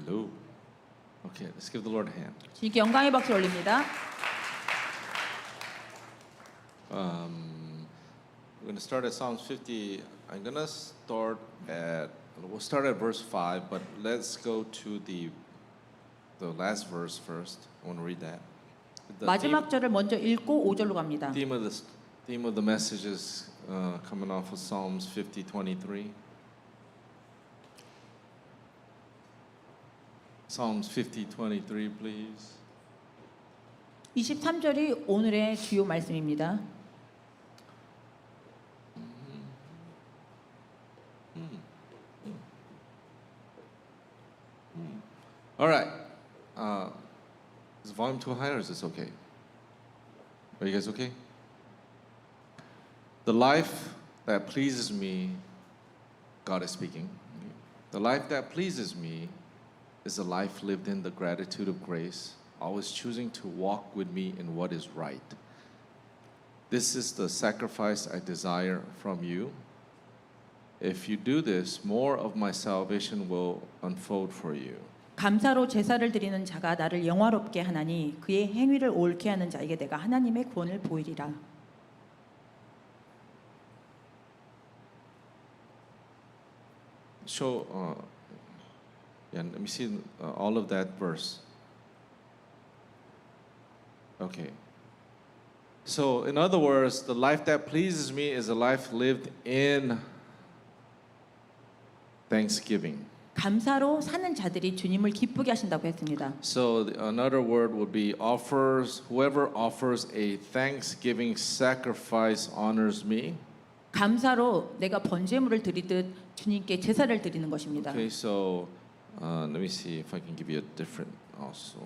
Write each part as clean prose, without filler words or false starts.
Hello. Okay, let's give the Lord a hand. 주님께 영광의 박수 올립니다. We're going to start at Psalms 50. I'm going to start at, we'll start at verse 5, but let's go to the last verse first. I want to read that. The 마지막 절을 먼저 읽고 5절로 갑니다. theme of the message is coming off of Psalms 50:23. Psalms 50:23, please. 23절이 오늘의 주요 말씀입니다. All right. Is the volume too high or is this okay? Are you guys okay? The life that pleases me, God is speaking. The life that pleases me is a life lived in the gratitude of grace, always choosing to walk with me in what is right. This is the sacrifice I desire from you. If you do this, more of my salvation will unfold for you. 감사로 제사를 드리는 자가 나를 영화롭게 하나니 그의 행위를 옳게 하는 자에게 내가 하나님의 구원을 보이리라. Show, let me see all of that verse. Okay. So, in other words, the life that pleases me is a life lived in thanksgiving. 감사로 사는 자들이 주님을 기쁘게 하신다고 했습니다. So, another word would be offers. Whoever offers a thanksgiving sacrifice honors me. 감사로 내가 번제물을 드리듯 주님께 제사를 드리는 것입니다. Okay, so let me see if I can give you a different also.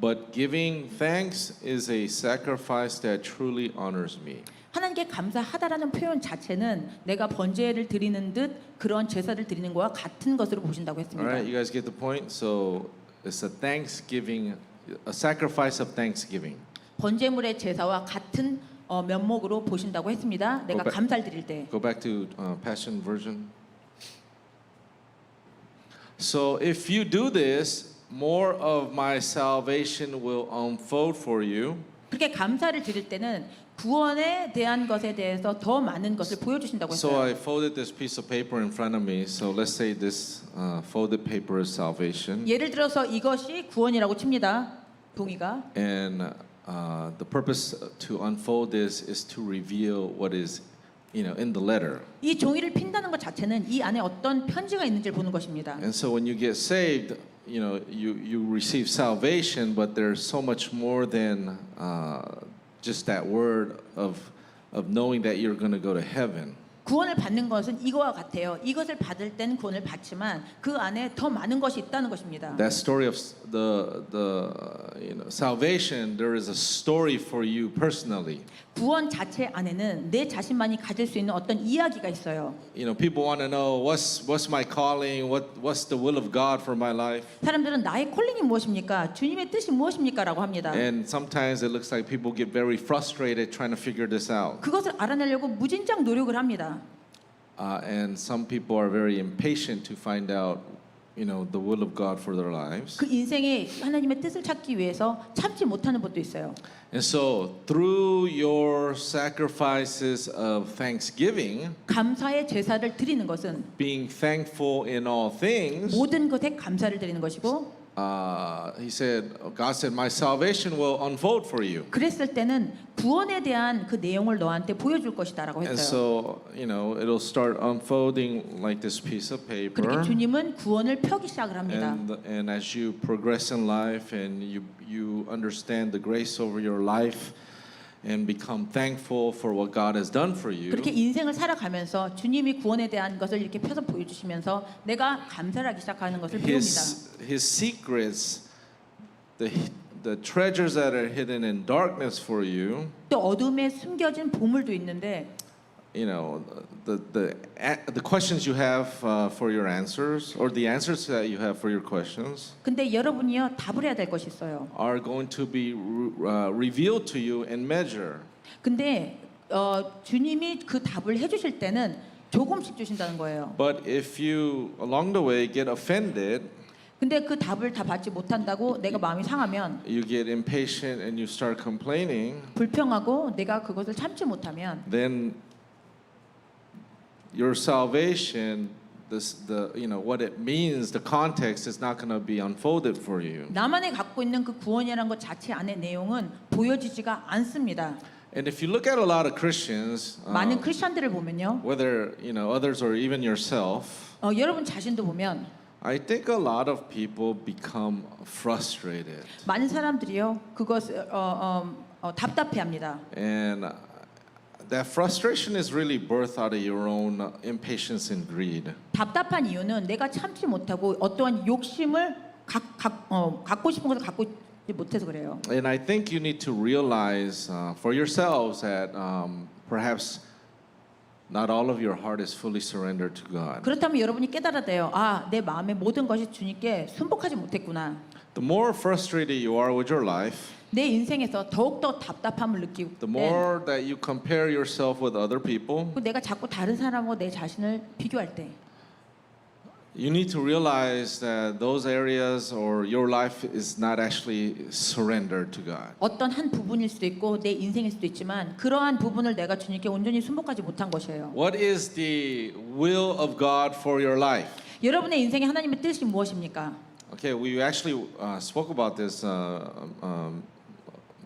But giving thanks is a sacrifice that truly honors me. 하나님께 감사하다라는 표현 자체는 내가 번제를 드리는 듯 그런 제사를 드리는 것과 같은 것으로 보신다고 All 했습니다. right, you guys get the point? So it's a sacrifice of thanksgiving. 번제물의 제사와 같은 면목으로 보신다고 했습니다. 내가 back. 감사를 드릴 때. Go back to Passion Version. So if you do this, more of my salvation will unfold for you. 그렇게 감사를 드릴 때는 구원에 대한 것에 대해서 더 많은 것을 보여주신다고 So 했어요. I folded this piece of paper in front of me. So let's say this folded paper is salvation. 예를 들어서 이것이 구원이라고 칩니다. 동의가. And the purpose to unfold this is to reveal what is, in the letter. 이 종이를 핀다는 것 자체는 이 안에 어떤 편지가 있는지를 보는 것입니다. And so when you get saved, you receive salvation, but there's so much more than just that word of knowing that you're going to go to heaven. 구원을 받는 것은 이거와 같아요. 이것을 받을 땐 구원을 받지만 그 안에 더 많은 것이 있다는 것입니다. That story of the salvation, there is a story for you personally. 구원 자체 안에는 내 자신만이 가질 수 있는 어떤 이야기가 있어요. People want to know what's my calling, what's the will of God for my life. 사람들은 나의 콜링이 무엇입니까? 주님의 뜻이 무엇입니까라고 합니다. And sometimes it looks like people get very frustrated trying to figure this out. 그것을 알아내려고 무진장 노력을 합니다. And some people are very impatient to find out, the will of God for their lives. 그 인생에 하나님의 뜻을 찾기 위해서 참지 못하는 것도 있어요. And so through your sacrifices of thanksgiving, 감사의 제사를 드리는 것은 being thankful in all things, 모든 것에 감사를 드리는 것이고 God said, my salvation will unfold for you. 그랬을 때는 구원에 대한 그 내용을 너한테 보여줄 것이다라고 And 했어요. so, it'll start unfolding like this piece of 그렇게 paper. 주님은 구원을 펴기 시작을 합니다. And as you progress in life and you understand the grace over your life and become thankful for what God has done for you, 그렇게 인생을 살아가면서 주님이 구원에 대한 것을 이렇게 펴서 보여주시면서 내가 감사를 하기 시작하는 것을 배웁니다. his secrets, the treasures that are hidden in darkness for you, 또 어둠에 숨겨진 보물도 있는데 the questions you have for your answers, or the answers that you have for your questions, 근데 여러분이요 답을 해야 될 것이 있어요. are going to be revealed to you in measure. 근데 주님이 그 답을 해주실 때는 조금씩 주신다는 거예요. But if you along the way get offended, 근데 그 답을 다 받지 못한다고 내가 마음이 상하면 you get impatient and you start complaining, 불평하고 내가 그것을 참지 못하면 then your salvation, the what it means, the context is not going to be unfolded for you. 나만이 갖고 있는 그 구원이라는 것 자체 안의 내용은 보여지지가 않습니다. And if you look at a lot of Christians, 많은 크리스천들을 보면요, whether others or even yourself, 여러분 자신도 보면 I think a lot of people become frustrated, 많은 사람들이요 그것을 답답해합니다. and that frustration is really birthed out of your own impatience and greed. 답답한 이유는 내가 참지 못하고 어떠한 욕심을 갖고 싶은 것을 갖고 있지 못해서 그래요. And I think you need to realize for yourselves that perhaps not all of your heart is fully surrendered to God. 그렇다면 여러분이 깨달아야 돼요. 아, 내 마음의 모든 것이 주님께 순복하지 못했구나. The more frustrated you are with your life, 내 인생에서 더욱더 답답함을 느끼고 the more that you compare yourself with other people, 내가 자꾸 다른 사람하고 내 자신을 비교할 때 you need to realize that those areas or your life is not actually surrendered to God. 어떤 한 부분일 수도 있고 내 인생일 수도 있지만 그러한 부분을 내가 주님께 온전히 순복하지 못한 것이에요. What is the will of God for your life? 여러분의 인생에 하나님의 뜻이 무엇입니까? Okay, we actually spoke about this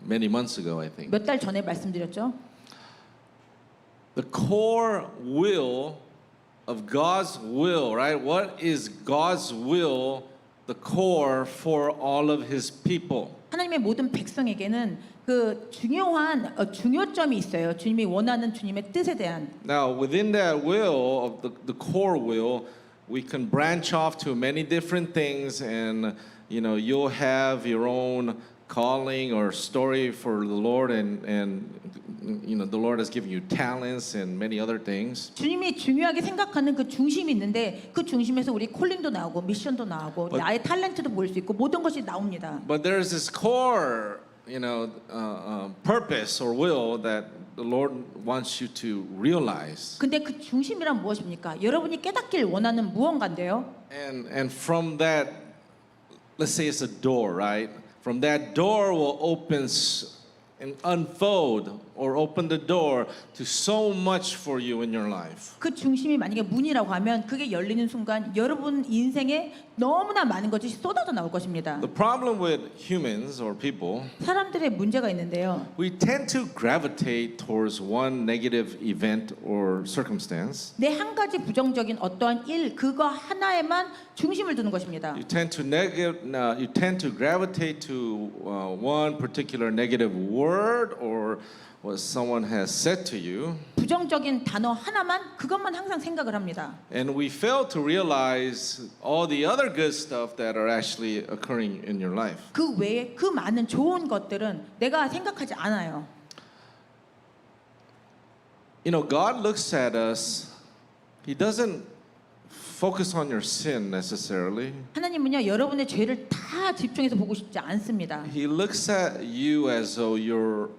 many months ago, I think. 몇 달 전에 말씀드렸죠. The core will of God's will, right? What is God's will, the core for all of His people? 하나님의 모든 백성에게는 그 중요한 중요점이 있어요. 주님이 원하는 주님의 뜻에 대한. Now, within that will of the core will, we can branch off to many different things, and you'll have your own calling or story for the Lord, and the Lord has given you talents and many other things. 주님이 중요하게 생각하는 그 중심이 있는데 그 중심에서 우리 콜링도 나오고 미션도 나오고 나의 탤런트도 보일 수 있고 모든 것이 나옵니다. But there's this core, purpose or will that the Lord wants you to realize. 근데 그 중심이란 무엇입니까? 여러분이 깨닫길 원하는 무언가인데요. And from that, let's say it's a door, right? From that door will open and unfold or open the door to so much for you in your life. 그 중심이 만약에 문이라고 하면 그게 열리는 순간 여러분 인생에 너무나 많은 것이 쏟아져 나올 것입니다. The problem with humans or people, 사람들의 문제가 있는데요. we tend to gravitate towards one negative event or circumstance. 내 한 가지 부정적인 어떠한 일 그거 하나에만 중심을 두는 것입니다. You tend to gravitate to one particular negative word or what someone has said to you, 부정적인 단어 하나만 그것만 항상 생각을 합니다. and we fail to realize all the other good stuff that are actually occurring in your life. 그 외에 그 많은 좋은 것들은 내가 생각하지 않아요. God looks at us. He doesn't focus on your sin necessarily. 하나님은요 여러분의 죄를 다 집중해서 보고 싶지 않습니다. He looks at you as though you're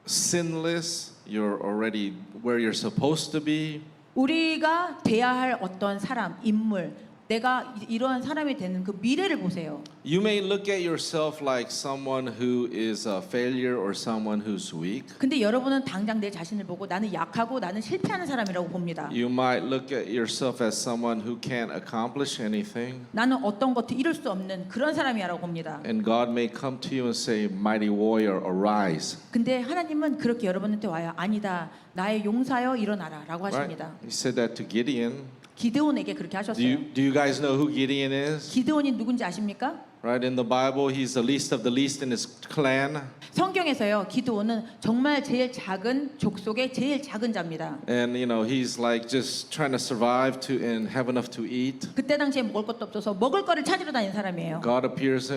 sinless. You're already where you're supposed to be. 우리가 돼야 할 어떤 사람, 인물, 내가 이러한 사람이 되는 그 미래를 보세요. You may look at yourself like someone who is a failure or someone who's weak. 근데 여러분은 당장 내 자신을 보고 나는 약하고 나는 실패하는 사람이라고 봅니다. You might look at yourself as someone who can't accomplish anything. 나는 어떤 것도 이룰 수 없는 그런 사람이라고 봅니다. And God may come to you and say, "Mighty warrior, arise." 근데 하나님은 그렇게 여러분한테 와요. 아니다. 나의 용사여 일어나라라고 Right? 하십니다. He said that to Gideon. 기드온에게 그렇게 Do 하셨어요. you guys know who Gideon is? 기드온이 누군지 아십니까? Right, in the Bible, he's the least of the least in his clan. 성경에서요. 기드온은 정말 제일 작은 족속의 제일 작은 자입니다. And he's like just trying to survive and have enough to eat. 그때 당시에 먹을 것도 없어서 먹을 거를 찾으러 다니는 사람이에요. God appears to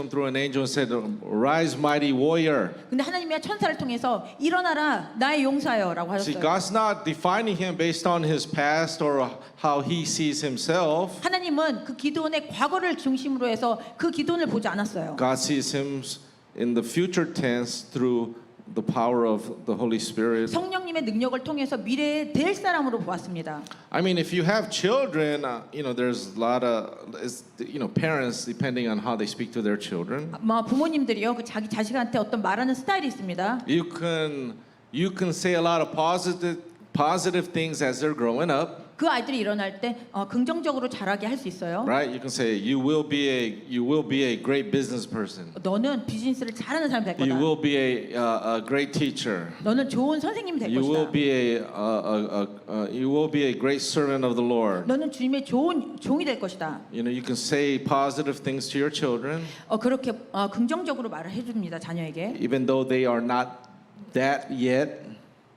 him through an angel and said, "Rise, mighty warrior." 근데 하나님이 천사를 통해서 일어나라 나의 용사여라고 See, 하셨어요. God's not defining him based on his past or how he sees himself. 하나님은 그 기드온의 과거를 중심으로 해서 그 기드온을 보지 않았어요. God sees him in the future tense through the power of the Holy Spirit. 성령님의 능력을 통해서 미래에 될 사람으로 보았습니다. I mean, if you have children, there's a lot of, parents depending on how they speak to their children. 부모님들이요, 그 자기 자식한테 어떤 말하는 스타일이 있습니다. You can say a lot of positive things as they're growing up. 그 아이들이 일어날 때 긍정적으로 자라게 할 수 있어요. Right? You can say you will be a great business person. 너는 비즈니스를 잘하는 사람이 될 You 거다. will be a great teacher. 너는 좋은 선생님이 될 You will 것이다. be you will be a great servant of the Lord. 너는 주님의 좋은 종이 될 것이다. You can say positive things to your children, 그렇게 긍정적으로 말을 해줍니다, 자녀에게. even though they are not that yet.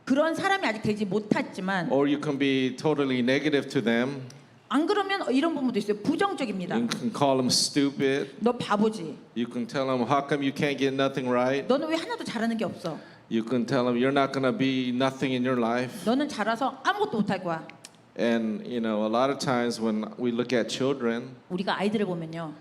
그런 사람이 아직 되지 못했지만, Or you can be totally negative to them. 안 그러면 이런 부분도 있어요. 부정적입니다. You can call them stupid. 너 바보지. You can tell them, how come you can't get nothing right? 너는 왜 하나도 잘하는 게 없어? You can tell them, you're not going to be nothing in your life. 너는 자라서 아무것도 못할 거야. And, a lot of times when we look at children, 우리가 아이들을 보면요,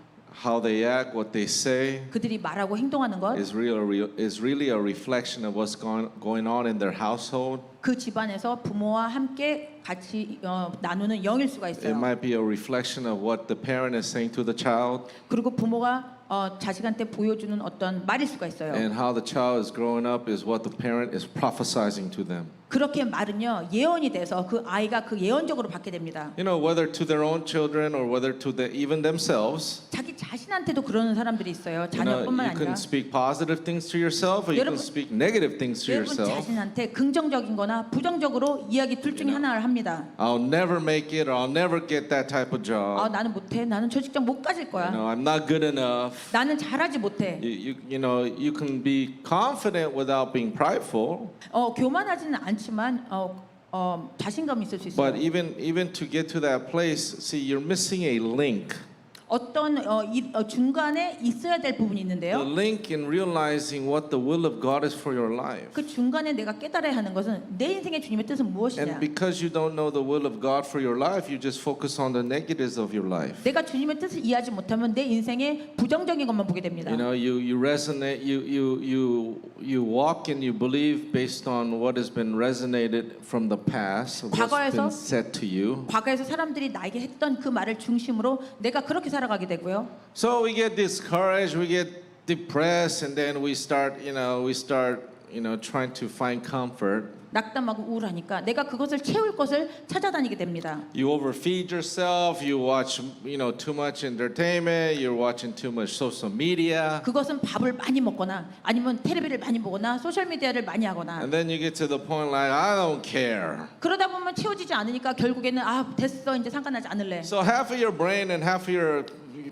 how they act, what they say, 그들이 말하고 행동하는 것, is really a reflection of what's going on in their household. 그 집안에서 부모와 함께 같이 나누는 영일 수가 It 있어요. might be a reflection of what the parent is saying to the child 그리고 부모가 자식한테 보여주는 어떤 말일 수가 있어요. and how the child is growing up is what the parent is prophesizing to them. 그렇게 말은요, 예언이 돼서 그 아이가 그 예언적으로 받게 됩니다. Whether to their own children or whether to even themselves. 자기 자신한테도 그러는 사람들이 있어요. You 자녀뿐만 아니라. can speak positive things to yourself or you can 여러분- speak negative things to 여러분 yourself. 자신한테 긍정적인 거나 부정적으로 이야기 둘 중에 하나를 합니다. I'll never make it or I'll never get that type of job. 나는 못해. 나는 저 직장 못 가질 거야. I'm not good enough. 나는 잘하지 못해. You can be confident without being prideful. 교만하지는 않지만 자신감이 있을 수 있어요. But even to get to that place, see, you're missing a link. 어떤 중간에 있어야 될 부분이 The 있는데요. link in realizing what the will of God is for your life. 그 중간에 내가 깨달아야 하는 것은 내 인생의 주님의 뜻은 무엇이냐. And because you don't know the will of God for your life, you just focus on the negatives of your life. 내가 주님의 뜻을 이해하지 못하면 내 인생의 부정적인 것만 보게 됩니다. You resonate, you walk and you believe based on what has been resonated from the past, what's 과거에서- been said to you. 과거에서 사람들이 나에게 했던 그 말을 중심으로 내가 그렇게 살아가게 되고요. So we get discouraged, we get depressed, and then we start trying to find comfort. 낙담하고 우울하니까 내가 그것을 채울 것을 찾아다니게 됩니다. You overfeed yourself. You watch, too much entertainment. You're watching too much social media, 그것은 밥을 많이 먹거나 아니면 텔레비를 많이 보거나 소셜 미디어를 많이 하거나 and then you get to the point like, I don't care. 그러다 보면 채워지지 않으니까 결국에는 됐어 이제 상관하지 않을래. So half of your brain and half of your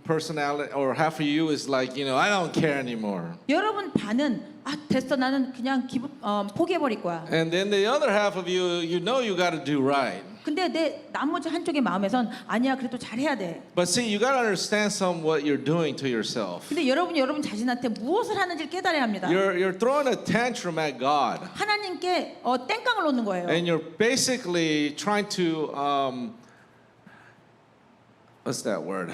personality, or half of you is like, I don't care anymore. 여러분 반은 됐어 나는 그냥 포기해 버릴 거야. And then the other half of you, you got to do right. 근데 내 나머지 한쪽의 마음에선 아니야 그래도 잘해야 돼. But see, you got to understand some what you're doing to yourself. 근데 여러분 자신한테 무엇을 하는지를 깨달아야 합니다. You're throwing a tantrum at God. 하나님께 땡깡을 놓는 거예요. And you're basically trying to, what's that word?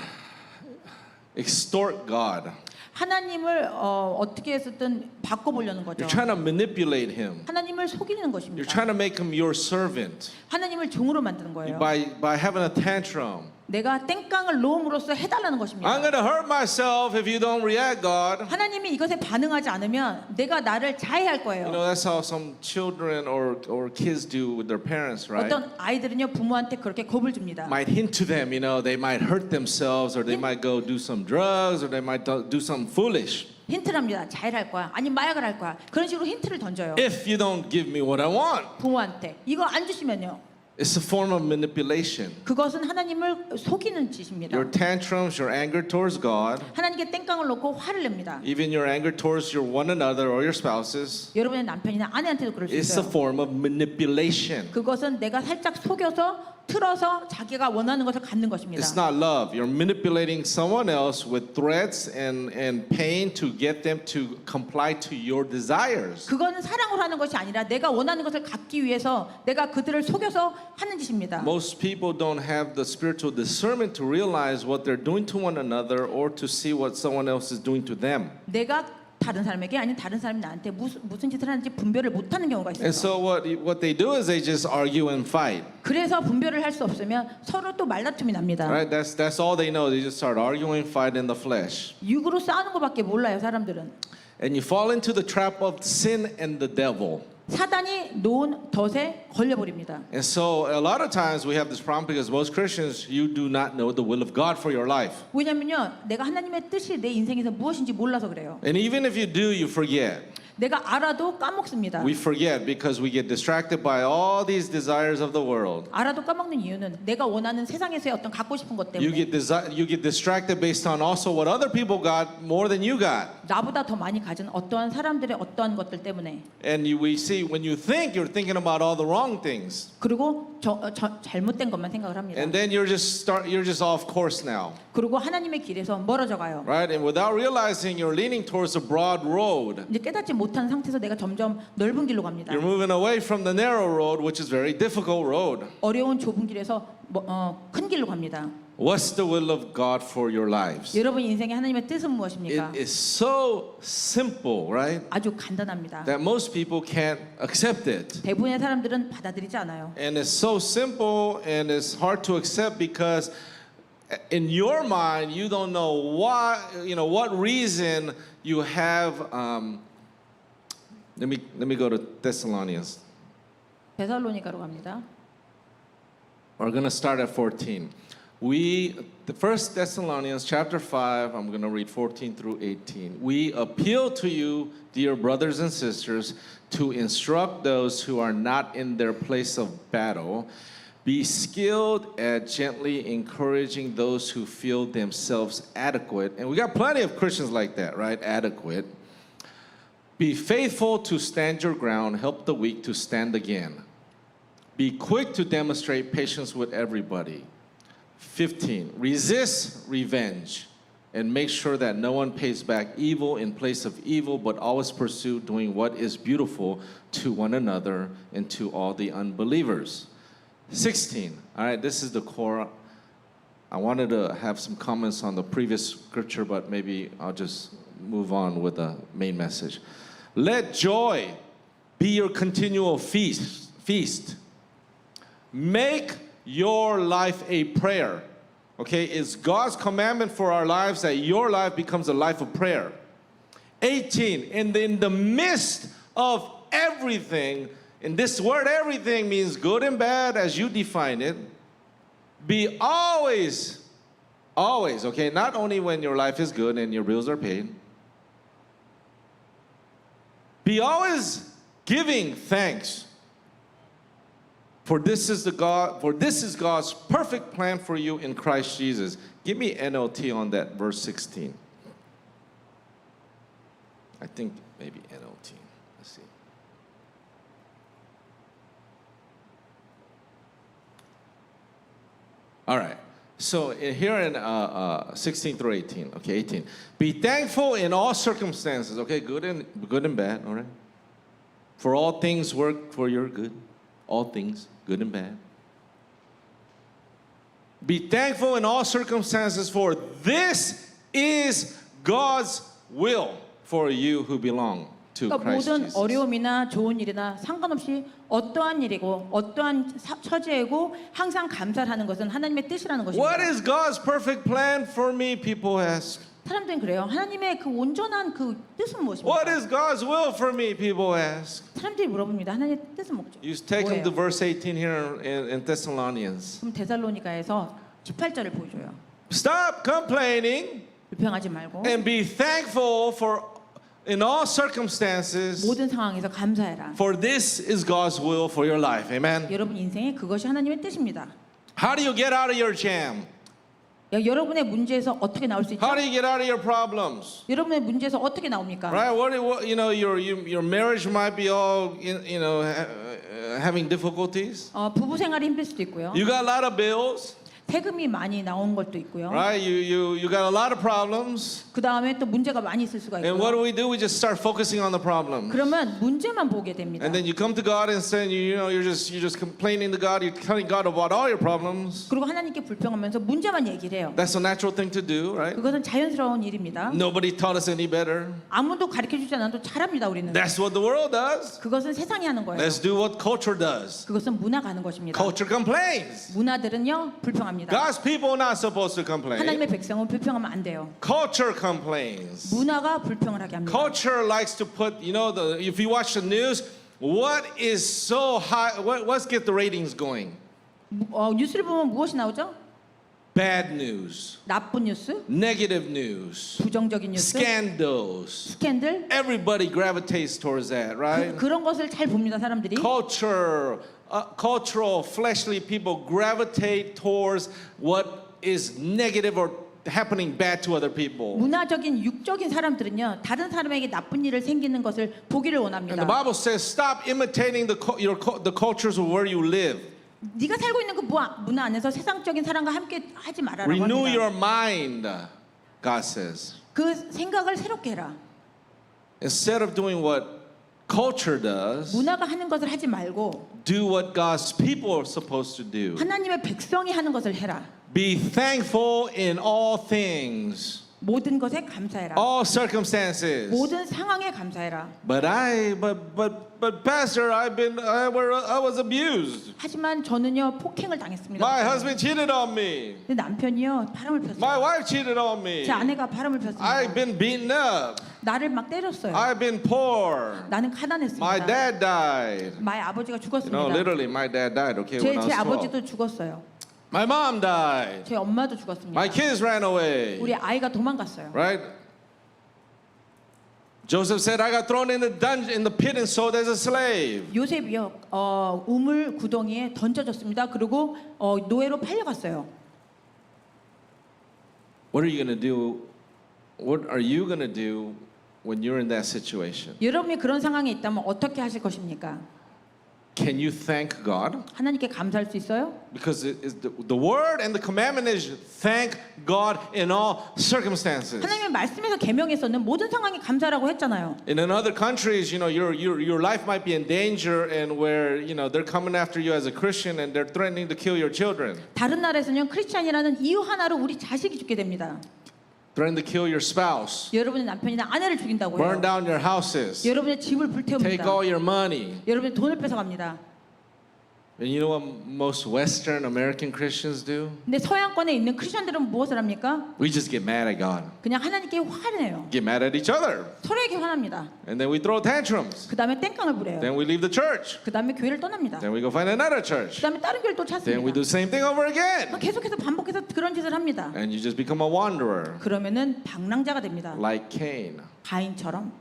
Extort God. 하나님을 어떻게 해서든 바꿔보려는 거죠. You're trying to manipulate Him. 하나님을 속이는 You're 것입니다. trying to make Him your servant 하나님을 종으로 만드는 거예요. by having a tantrum. 내가 땡깡을 놓음으로써 해달라는 것입니다. I'm going to hurt myself if you don't react, God. 하나님이 이것에 반응하지 않으면 내가 나를 자해할 거예요. That's how some children or kids do with their parents, right? 어떤 아이들은요 부모한테 그렇게 겁을 줍니다. Might hint to them, they might hurt themselves, or they might go do some drugs, or they might do something foolish. 힌트를 합니다. 자해할 거야. 아니면 마약을 할 거야. 그런 식으로 힌트를 던져요. If you don't give me what I want. 부모한테 이거 안 주시면요. It's a form of manipulation. 그것은 하나님을 속이는 짓입니다. Your tantrums, your anger towards God, 하나님께 땡깡을 놓고 화를 냅니다. even your anger towards your one another or your spouses, 여러분의 남편이나 아내한테도 그럴 수 it's a 있어요. form of manipulation. 그것은 내가 살짝 속여서 틀어서 자기가 원하는 것을 갖는 것입니다. It's not love. You're manipulating someone else with threats and pain to get them to comply to your desires. 그거는 사랑으로 하는 것이 아니라 내가 원하는 것을 갖기 위해서 내가 그들을 속여서 하는 짓입니다. Most people don't have the spiritual discernment to realize what they're doing to one another or to see what someone else is doing to them. 내가 다른 사람에게 아니면 다른 사람이 나한테 무슨 짓을 하는지 분별을 못하는 경우가 And 있어요. so what they do is they just argue and fight. 그래서 분별을 할 수 없으면 서로 또 말다툼이 납니다. Right? That's all they know. They just start arguing, fight in the flesh. 육으로 싸우는 것밖에 몰라요, 사람들은. And you fall into the trap of sin and the devil. 사단이 놓은 덫에 걸려버립니다. And so a lot of times we have this problem because most Christians, you do not know the will of God for your life. 왜냐면요, 내가 하나님의 뜻이 내 인생에서 무엇인지 몰라서 그래요. And even if you do, you forget. 내가 알아도 까먹습니다. We forget because we get distracted by all these desires of the world. 알아도 까먹는 이유는 내가 원하는 세상에서의 어떤 갖고 싶은 것 You 때문에 you get distracted based on also what other people got more than you got. 나보다 더 많이 가진 어떠한 사람들의 어떠한 것들 때문에 And we see when you think, you're thinking about all the wrong things. 그리고 잘못된 것만 생각을 합니다. And then you're just off course now. 그리고 하나님의 길에서 멀어져 가요. Right? And without realizing, you're leaning towards a broad road. 이제 깨닫지 못한 상태에서 내가 점점 넓은 길로 갑니다. You're moving away from the narrow road, which is very difficult road. 어려운 좁은 길에서 큰 길로 갑니다. What's the will of God for your lives? 여러분 인생의 하나님의 뜻은 무엇입니까? It is so simple, right? 아주 간단합니다. That most people can't accept it. 대부분의 사람들은 받아들이지 않아요. And it's so simple and it's hard to accept because in your mind you don't know why, what reason you have. Let me go to Thessalonians. 데살로니가로 갑니다. We're going to start at 14. The First Thessalonians chapter 5, I'm going to read 14 through 18. We appeal to you, dear brothers and sisters, to instruct those who are not in their place of battle. Be skilled at gently encouraging those who feel themselves adequate. And we got plenty of Christians like that, right? Adequate. Be faithful to stand your ground, help the weak to stand again. Be quick to demonstrate patience with everybody. 15. Resist revenge and make sure that no one pays back evil in place of evil, but always pursue doing what is beautiful to one another and to all the unbelievers. 16. All right, this is the core. I wanted to have some comments on the previous scripture, but maybe I'll just move on with the main message. Let joy be your continual feast. Make your life a prayer. Okay, it's God's commandment for our lives that your life becomes a life of prayer. 18, in the midst of everything, and this word everything means good and bad as you define it, be always, okay, not only when your life is good and your bills are paid, be always giving thanks. For this is God's perfect plan for you in Christ Jesus. Give me NLT on that verse 16. I think maybe NLT. Let's see. All right. So here in 16 through 18. Okay, 18. Be thankful in all circumstances. Okay, good and bad. All right. For all things work for your good. All things, good and bad. Be thankful in all circumstances, for this is God's will for you who belong to 그러니까 Christ 모든 Jesus. 어려움이나 좋은 일이나 상관없이 어떠한 일이고 어떠한 처지이고 항상 감사를 하는 것은 하나님의 뜻이라는 What 것입니다. is God's perfect plan for me? People ask. 사람들은 그래요. 하나님의 그 온전한 그 뜻은 What 무엇입니까? is God's will for me? People ask. 사람들이 물어봅니다. 하나님의 뜻은 뭐죠? You take them to 뭐예요? verse 18 here in Thessalonians. 그럼 데살로니가에서 18절을 보여줘요. Stop complaining 불평하지 말고 and be thankful for in all circumstances. 모든 상황에서 감사해라. For this is God's will for your life. Amen. 여러분 인생에 그것이 하나님의 뜻입니다. How do you get out of your jam? 여러분의 문제에서 어떻게 나올 수 있죠? How do you get out of your problems? 여러분의 문제에서 어떻게 나옵니까? Right? Your marriage might be all having difficulties. 부부 생활이 힘들 수도 있고요. You got a lot of bills. 세금이 많이 나온 것도 있고요. Right? You got a lot of problems. 그 다음에 또 문제가 많이 있을 수가 And what 있고요. do? We just start focusing on the problem. 그러면 문제만 보게 됩니다. And then you come to God and say, you're just complaining to God. You're telling God about all your problems. 그리고 하나님께 불평하면서 문제만 얘기를 해요. That's a natural thing to do, right? 그것은 자연스러운 일입니다. Nobody taught us any better. 아무도 가르쳐주지 않아도 잘합니다 우리는. That's what the world does. 그것은 세상이 하는 거예요. Let's do what culture does. 그것은 문화가 하는 것입니다. Culture complains. 문화들은요 불평합니다. God's people are not supposed to complain. 하나님의 백성은 불평하면 안 돼요. Culture complains. 문화가 불평을 하게 합니다. Culture likes to put, if you watch the news, what is so high, what's get the ratings going? 뉴스를 보면 무엇이 나오죠? Bad news, 나쁜 뉴스, negative news, 부정적인 뉴스, scandals. 스캔들. Everybody gravitates towards that, right? 그런 것을 잘 봅니다 사람들이. Cultural, fleshly people gravitate towards what is negative or happening bad to other people. 문화적인 육적인 사람들은요 다른 사람에게 나쁜 일을 생기는 것을 보기를 And 원합니다. the Bible says, stop imitating the cultures of where you live. 네가 살고 있는 그 문화 안에서 세상적인 사람과 함께 하지 말아라고 Renew 합니다. your mind, God says. 그 생각을 새롭게 해라. Instead of doing what culture does, 문화가 하는 것을 하지 말고 do what God's people are supposed to do. 하나님의 백성이 하는 것을 해라. Be thankful in all things, 모든 것에 감사해라. all circumstances. 모든 상황에 감사해라. But Pastor, I was abused. 하지만 저는요 폭행을 당했습니다. My husband cheated on me. 내 남편이요 바람을 My 폈어요. wife cheated on me. 제 아내가 바람을 폈습니다. I've been beaten up. 나를 막 때렸어요. I've been poor. 나는 My 가난했습니다. dad died. 마의 아버지가 죽었습니다. Literally, my dad died. Okay, when I 제 was 12. 아버지도 죽었어요. My mom died. 제 엄마도 죽었습니다. My kids ran away. 우리 아이가 도망갔어요. Right? Joseph said, I got thrown in the dungeon, in the pit and sold as a slave. 요셉이요 우물 구덩이에 던져졌습니다. 그리고 노예로 팔려갔어요. What are you going to do? What are you going to do when you're in that situation? 여러분이 그런 상황에 있다면 어떻게 하실 것입니까? Can you thank God? 하나님께 감사할 수 있어요? Because the word and the commandment is thank God in all circumstances. 하나님의 말씀에서 계명에서는 모든 상황에 감사라고 했잖아요. In other countries, your life might be in danger, and where they're coming after you as a Christian and they're threatening to kill your children, 다른 나라에서는 크리스찬이라는 이유 하나로 우리 자식이 죽게 됩니다. threatening to kill your spouse, 여러분의 남편이나 아내를 죽인다고 burn 해요. down your houses, 여러분의 집을 take 불태웁니다. all your money. 여러분의 돈을 뺏어갑니다. And you know what most Western American Christians do? 근데 서양권에 있는 크리스천들은 무엇을 합니까? We just get mad at God, 그냥 하나님께 화를 내요. get mad at each other, 서로에게 화납니다. and then we throw tantrums. 그 다음에 땡깡을 부려요. Then we leave the church. 그 다음에 교회를 떠납니다. Then we go find another 그 church. 다음에 다른 교회를 또 Then we do 찾습니다. the same thing over again. 계속해서 반복해서 그런 짓을 합니다. And you just become a wanderer, 그러면은 방랑자가 됩니다. like Cain. 가인처럼.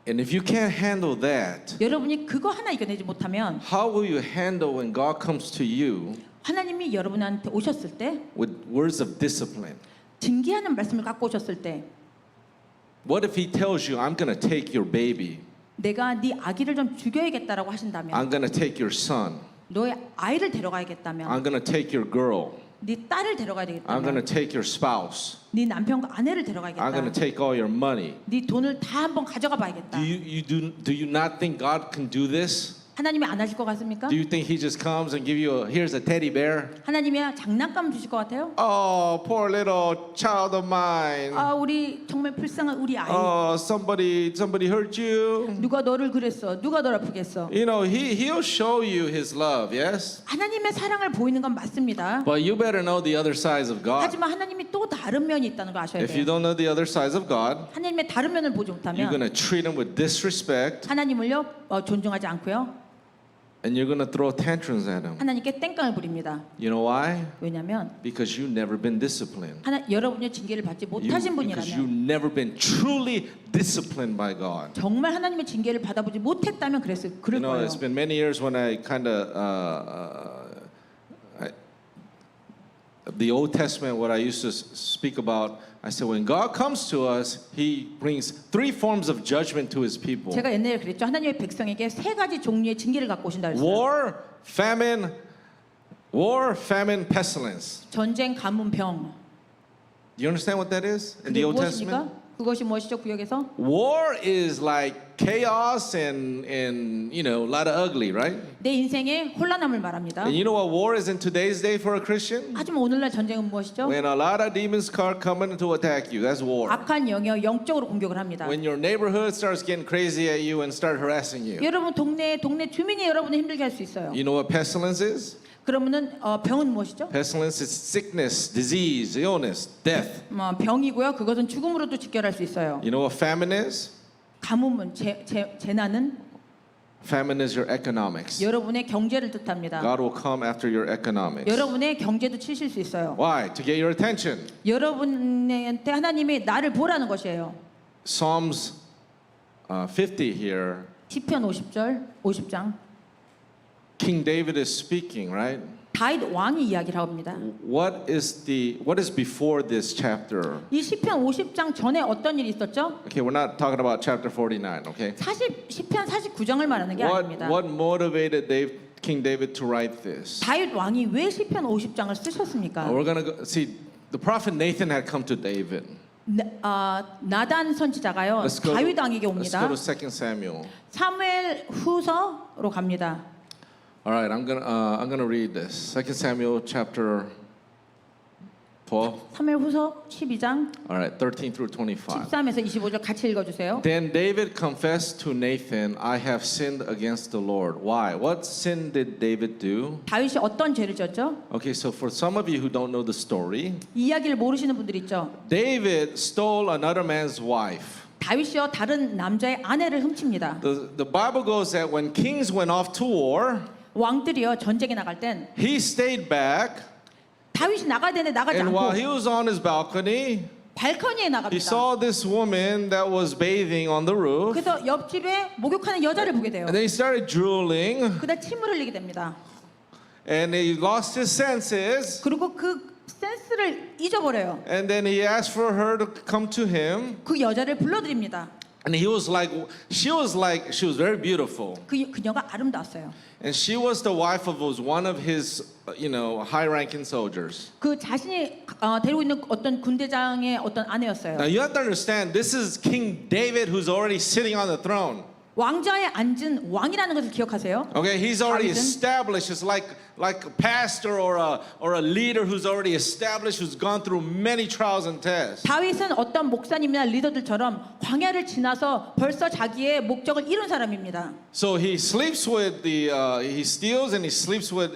And if you can't handle that, 여러분이 그거 하나 이겨내지 못하면 how will you handle when God comes to you 하나님이 여러분한테 오셨을 때 with words of discipline? 징계하는 말씀을 갖고 오셨을 때 What if He tells you, I'm going to take your baby, 내가 네 아기를 좀 죽여야겠다라고 하신다면 I'm going to take your son, 너의 아이를 데려가야겠다면 I'm going to take your girl, 네 딸을 데려가야 I'm going to 되겠다면 take your spouse, 네 남편과 아내를 I'm going to 데려가야겠다. take all your money. 네 돈을 다 한번 가져가 봐야겠다. Do you not think God can do this? 하나님이 안 하실 것 같습니까? Do you think He just comes and give you here's a teddy bear? 하나님이 장난감 주실 것 같아요? Oh, poor little child of mine. 아 우리 정말 불쌍한 우리 아이. Somebody hurt you. 누가 너를 그랬어? 누가 너를 아프겠어? He'll show you His love, yes. 하나님의 사랑을 보이는 건 맞습니다. But you better know the other sides of God. 하지만 하나님이 또 다른 면이 있다는 걸 아셔야 If you 돼요. don't know the other sides of God, 하나님의 다른 면을 보지 you're 못하면 gonna treat Him with disrespect, 하나님을요 존중하지 않고요. and you're gonna throw tantrums at Him. 하나님께 땡깡을 부립니다. You know why? 왜냐하면 Because you've never been disciplined. 여러분의 징계를 받지 못하신 Because you've 분이라면 never been truly disciplined by God. 정말 하나님의 징계를 받아보지 못했다면 그럴 거예요. It's been many years when I kind of the Old Testament. What I used to speak about, I said, when God comes to us, He brings 3 forms of judgment to His people: 제가 옛날에 그랬죠. 하나님의 백성에게 3가지 종류의 징계를 갖고 오신다 그랬어요. war, famine, War, famine, pestilence. 전쟁, 가뭄, 병. Do you understand what that is in 그게 the Old 무엇입니까? Testament? 그것이 무엇이죠? 구역에서? War is like chaos and you know a lot of ugly, right? 내 인생의 혼란함을 말합니다. And you know what war is in today's day for a Christian? 하지만 오늘날 전쟁은 무엇이죠? When a lot of demons are coming to attack you, that's war. 악한 영이 영적으로 공격을 합니다. When your neighborhood starts getting crazy at you and start harassing you. 여러분 동네 주민이 여러분을 힘들게 할 수 있어요. You know what pestilence is? 그러면은 병은 무엇이죠? Pestilence is sickness, disease, illness, death. 병이고요. 그것은 죽음으로도 직결할 수 있어요. You know what famine is? 가뭄은 재난은 Famine is your economics. 여러분의 경제를 뜻합니다. God will come after your economics. 여러분의 경제도 치실 수 있어요. Why? To get your attention. 여러분한테 하나님이 나를 보라는 것이에요. Psalms 50 here. 시편 50장 King David is speaking, right? 다윗 왕이 이야기를 합니다. What is before this chapter? 이 시편 50장 전에 어떤 일이 있었죠? Okay, we're not talking about chapter 49, okay? 시편 49장을 말하는 게 아닙니다. What motivated King David to write this? 다윗 왕이 왜 시편 50장을 쓰셨습니까? We're going to see the prophet Nathan had come to David. 나단 선지자가요. 다윗 왕에게 Let's 옵니다. go to 2 Samuel. 사무엘 후서로 갑니다. All right, I'm gonna read this. 2 Samuel chapter 12. 사무엘 후서 12장 All right, 13 through 25. 13에서 25절 같이 읽어주세요. Then David confessed to Nathan, I have sinned against the Lord. Why? What sin did David do? 다윗이 어떤 죄를 졌죠? Okay, so for some of you who don't know the story, 이 이야기를 모르시는 분들 있죠. David stole another man's wife. 다윗이요 다른 남자의 아내를 훔칩니다. The Bible goes that when kings went off to war, 왕들이요 전쟁에 나갈 땐 he stayed back, 다윗이 나가야 되는데 나가지 and while he 않고 was on his balcony, 발코니에 he 나갑니다. saw this woman that was bathing on the roof, 그래서 옆집에 목욕하는 여자를 보게 돼요. and then he started drooling, 그다음 침을 흘리게 됩니다. and he lost his senses, 그리고 그 센스를 잊어버려요. and then he asked for her to come to him, 그 여자를 불러드립니다. and she was very beautiful, 그녀가 아름다웠어요. and she was the wife of one of his, high-ranking soldiers. 그 자신이 데리고 있는 어떤 군대장의 어떤 아내였어요. Now you have to understand, this is King David who's already sitting on the throne. 왕좌에 앉은 왕이라는 것을 기억하세요. Okay, he's already 다윗은 established. It's like a pastor or a leader who's already established, who's gone through many trials and tests. 다윗은 어떤 목사님이나 리더들처럼 광야를 지나서 벌써 자기의 목적을 이룬 사람입니다. So he sleeps with he steals and he sleeps with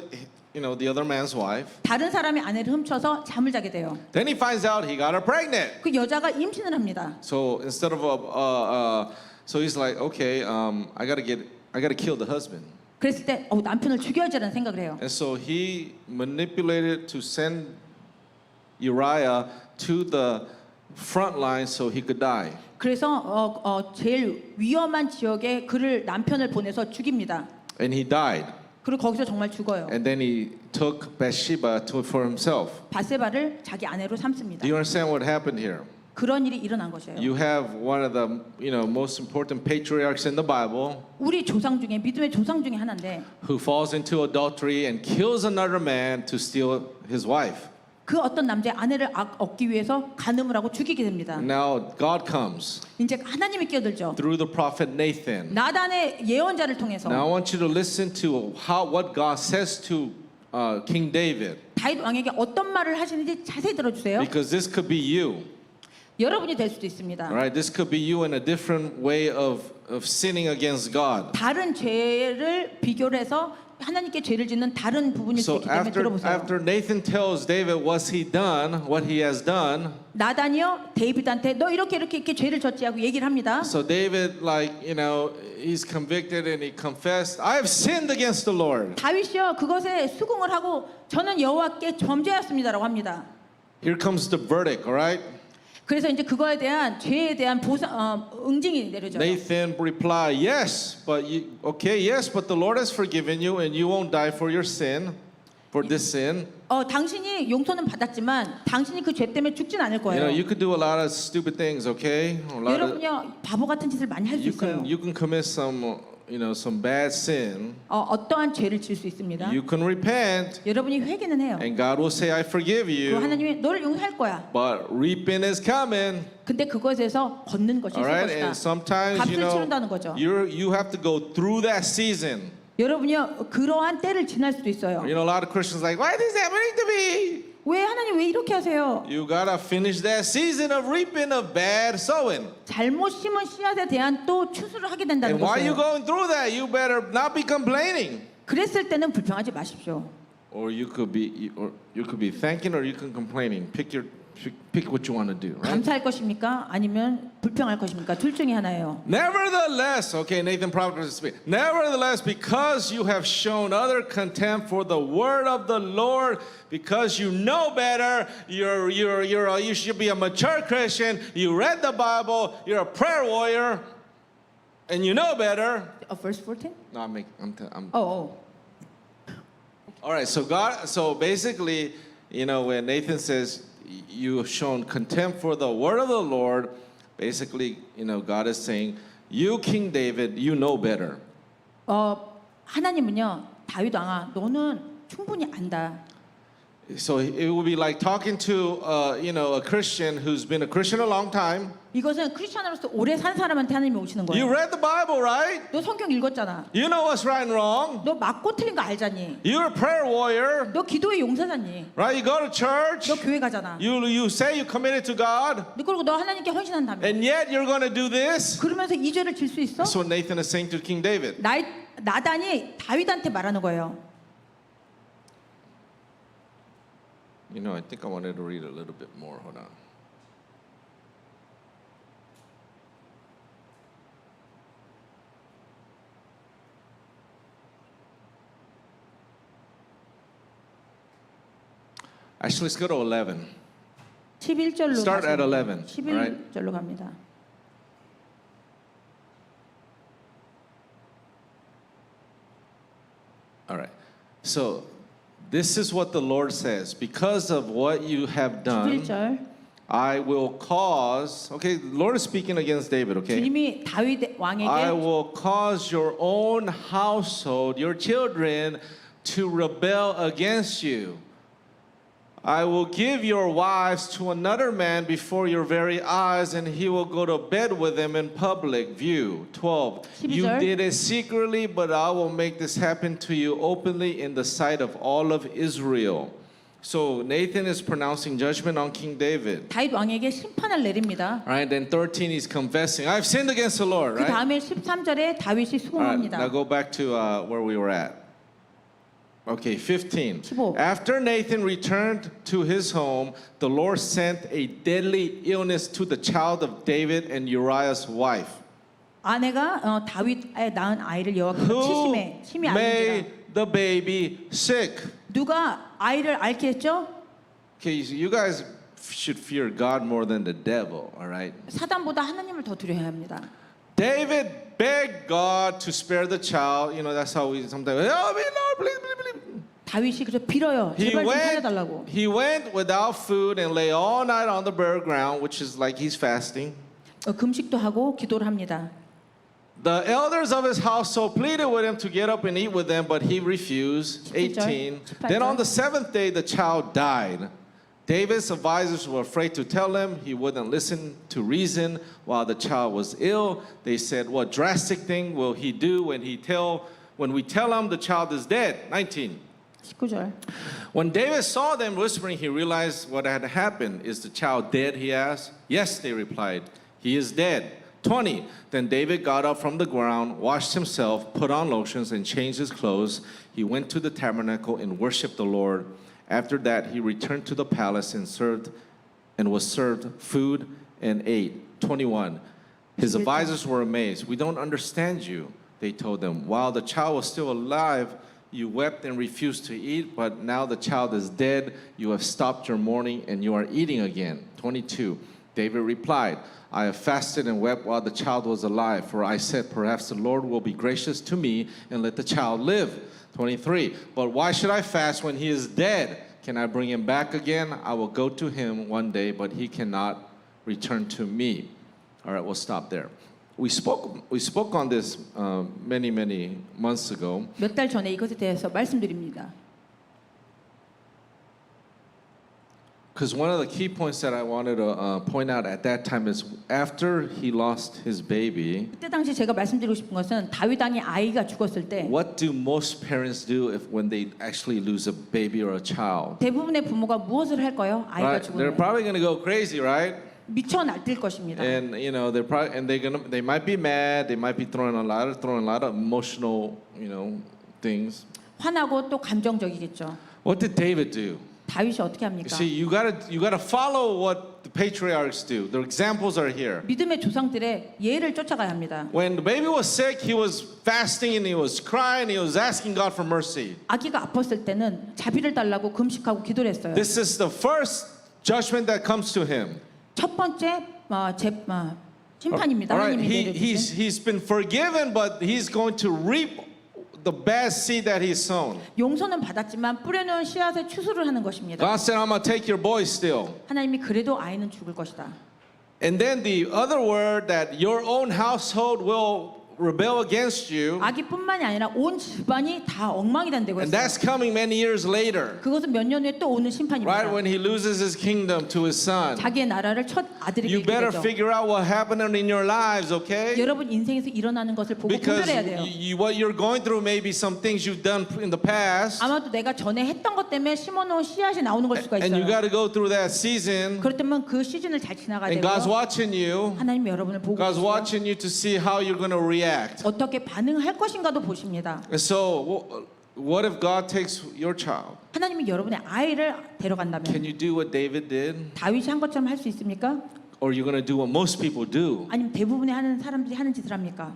the other man's wife. 다른 사람의 아내를 훔쳐서 잠을 자게 돼요. Then he finds out he got her pregnant. 그 여자가 임신을 합니다. So instead of so he's like, okay, I gotta kill the husband. 그랬을 때 남편을 죽여야지라는 생각을 해요. And so he manipulated to send Uriah to the front line so he could die. 그래서 제일 위험한 지역에 그를 남편을 보내서 죽입니다. And he died. 그리고 거기서 정말 죽어요. And then he took Bathsheba for himself. 바세바를 자기 아내로 삼습니다. Do you understand what happened here? 그런 일이 일어난 것이에요. You have one of the most important patriarchs in the Bible 우리 조상 중에 믿음의 조상 중에 하나인데 who falls into adultery and kills another man to steal his wife. 그 어떤 남자의 아내를 얻기 위해서 간음을 하고 죽이게 됩니다. Now God comes 이제 하나님이 끼어들죠. through the prophet Nathan. 나단의 예언자를 통해서 Now I want you to listen to what God says to King David, 다윗 왕에게 어떤 말을 하시는지 자세히 들어주세요. because this could be you. 여러분이 될 수도 있습니다. All right, this could be you in a different way of sinning against God. 다른 죄를 비교를 해서 하나님께 죄를 짓는 다른 부분일 수 So 있기 때문에 들어보세요. after Nathan tells David what he has done, 나단이요 데이비드한테 너 이렇게 죄를 졌지 하고 얘기를 합니다. so David he's convicted and he confessed, I have sinned against the Lord. 다윗이요 그것에 수긍을 하고 저는 여호와께 범죄하였습니다라고 합니다. Here comes the verdict, all right? 그래서 이제 그거에 대한 죄에 대한 응징이 내려져요. Nathan replied, yes, but the Lord has forgiven you and you won't die for your sin, for this sin. 당신이 용서는 받았지만 당신이 그 죄 때문에 죽진 않을 거예요. You could do a lot of stupid things, okay? 여러분요 바보 같은 짓을 많이 할 수 있어요. You can commit some some bad sin, 어떠한 죄를 지을 수 있습니다. you can repent, 여러분이 회개는 해요. and God will say, "I forgive 그 you." 하나님이 너를 용서할 거야. But reaping is coming. 근데 그것에서 걷는 것이 All 있을 right, and 것이다. sometimes 값을 치른다는 거죠. you have to go through that season. 여러분이요 그러한 때를 지날 수도 있어요. A lot of Christians like, why is this happening to me? 왜 하나님 왜 이렇게 하세요? You gotta finish that season of reaping of bad sowing. 잘못 심은 씨앗에 대한 또 추수를 하게 된다는 And while you're 거예요. going through that, you better not be complaining. 그랬을 때는 불평하지 마십시오. Or you could be thanking, or you can complaining. Pick what you want to do. Right? 감사할 것입니까? 아니면 불평할 것입니까? 둘 중에 하나예요. Nevertheless, okay, Nathan prophet is speaking. Nevertheless, because you have shown other contempt for the word of the Lord, because you know better, you should be a mature Christian. You read the Bible. You're a prayer warrior, and you know better. Verse 14? No, I'm 어. all right. So basically, when Nathan says you have shown contempt for the word of the Lord, basically, God is saying, you, King David, you know better. 하나님은요 다윗 왕아 너는 충분히 안다. So it would be like talking to a Christian who's been a Christian a long time. 이것은 크리스천으로서 오래 산 사람한테 하나님이 오시는 You 거예요. read the Bible, right? 너 성경 읽었잖아. You know what's right and wrong. 너 맞고 틀린 거 알잖니. You're a prayer warrior, 너 기도의 용사잖니. right? You go to church. 너 교회 가잖아. You say you committed to God, 그리고 너 하나님께 헌신한다며. and yet you're going to do this. 그러면서 이 죄를 질 수 있어? That's what Nathan is saying to King David. 나단이 다윗한테 말하는 거예요. I think I wanted to read a little bit more. Hold on. Actually, let's go to 11. 11절로 Start at 11, 11절로 갑니다. All right. So, this is what the Lord says. Because of what you have done, 11절. I will cause, okay, the Lord is speaking against David, okay? 주님이 다윗 I 왕에게 will cause your own household, your children, to rebel against you. I will give your wives to another man before your very eyes, and he will go to bed with them in public view. 12. You 12절. did it secretly, but I will make this happen to you openly in the sight of all of Israel. So Nathan is pronouncing judgment on King David. 다윗 왕에게 심판을 내립니다. All right, then 13 he's confessing, I've sinned against the Lord, 그 right? 다음에 13절에 다윗이 All right, now 수긍합니다. go back to where we were at. Okay, 15. 15. After Nathan returned to his home, the Lord sent a deadly illness to the child of David and Uriah's wife. 아내가 다윗에 낳은 아이를 여호와께서 Who 심히 앓는지라. made the baby sick? 누가 아이를 앓게 했죠? Okay, you guys should fear God more than the devil, all right? 사단보다 하나님을 더 두려워야 합니다. David begged God to spare the child. That's how we sometimes, oh, Lord, please, please, please. 다윗이 그래서 빌어요. 제발 좀 살려달라고. He went without food and lay all night on the bare ground, which is like he's fasting. 금식도 하고 기도를 합니다. The elders of his household pleaded with him to get up and eat with them, but he refused. 18. Then on the seventh day, the child died. David's advisors were afraid to tell him. He wouldn't listen to reason while the child was ill. They said, what drastic thing will he do when we tell him the child is dead? 19. 19절. When David saw them whispering, he realized what had happened. Is the child dead? He asked. Yes, they replied. He is dead. 20. Then David got up from the ground, washed himself, put on lotions, and changed his clothes. He went to the tabernacle and worshiped the Lord. After that, he returned to the palace and was served food and ate. 21. His advisors were amazed. We don't understand you, they told them. While the child was still alive, you wept and refused to eat, but now the child is dead. You have stopped your mourning and you are eating again. 22. David replied, I have fasted and wept while the child was alive, for I said, perhaps the Lord will be gracious to me and let the child live. 23. But why should I fast when he is dead? Can I bring him back again? I will go to him one day, but he cannot return to me. All right, we'll stop there. we spoke on this many months ago. 몇 달 전에 이것에 대해서 말씀드립니다. Because one of the key points that I wanted to point out at that time is after he lost his baby, 그때 당시 제가 말씀드리고 싶은 것은 다윗 왕이 아이가 죽었을 때 what do most parents do if when they actually lose a baby or a child? 대부분의 부모가 무엇을 할까요? 아이가 Right? They're 죽으면 probably going to go crazy, right? 미쳐 날뛸 것입니다. And you know they're probably and they might be mad, they might be throwing a lot of emotional things. 화나고 또 감정적이겠죠. What did David do? 다윗이 어떻게 You 합니까? see, you gotta follow what the patriarchs do. The examples are here. 믿음의 조상들의 예를 쫓아가야 합니다. When the baby was sick, he was fasting and he was crying. He was asking God for mercy. 아기가 아팠을 때는 자비를 달라고 금식하고 기도를 했어요. This is the first judgment that comes to him. 첫 번째 심판입니다. All right, 하나님이 내려주신. he's been forgiven, but he's going to reap the bad seed that he's sown. 용서는 받았지만 뿌려놓은 씨앗의 추수를 하는 것입니다. God said, "I'm gonna take your boy still." 하나님이 그래도 아이는 죽을 것이다. And then the other word that your own household will rebel against you, 아기뿐만이 아니라 온 집안이 다 엉망이 된다고 and 했어요. that's coming many years later, 그것은 몇 년 후에 또 오는 right? 심판입니다. When he loses his kingdom to his son. 자기의 나라를 첫 아들에게 You better 주게 되죠. figure out what happened in your lives, okay? 여러분 인생에서 일어나는 것을 보고 Because 분별해야 돼요. what you're going through may be some things you've done in the past, 아마도 내가 전에 했던 것 때문에 심어놓은 씨앗이 나오는 걸 수가 and you 있어요. got to go through that season, 그렇다면 그 시즌을 잘 지나가야 and God's 되고요. watching you. 하나님이 여러분을 보고 God's 계시고 watching you to see how you're going to react. 어떻게 반응할 것인가도 보십니다. And so, what if God takes your child? 하나님이 여러분의 아이를 데려간다면 Can you do what David did? 다윗이 한 것처럼 할 수 있습니까? Or you're going to do what most people do? 아니면 대부분의 하는 사람들이 하는 짓을 합니까?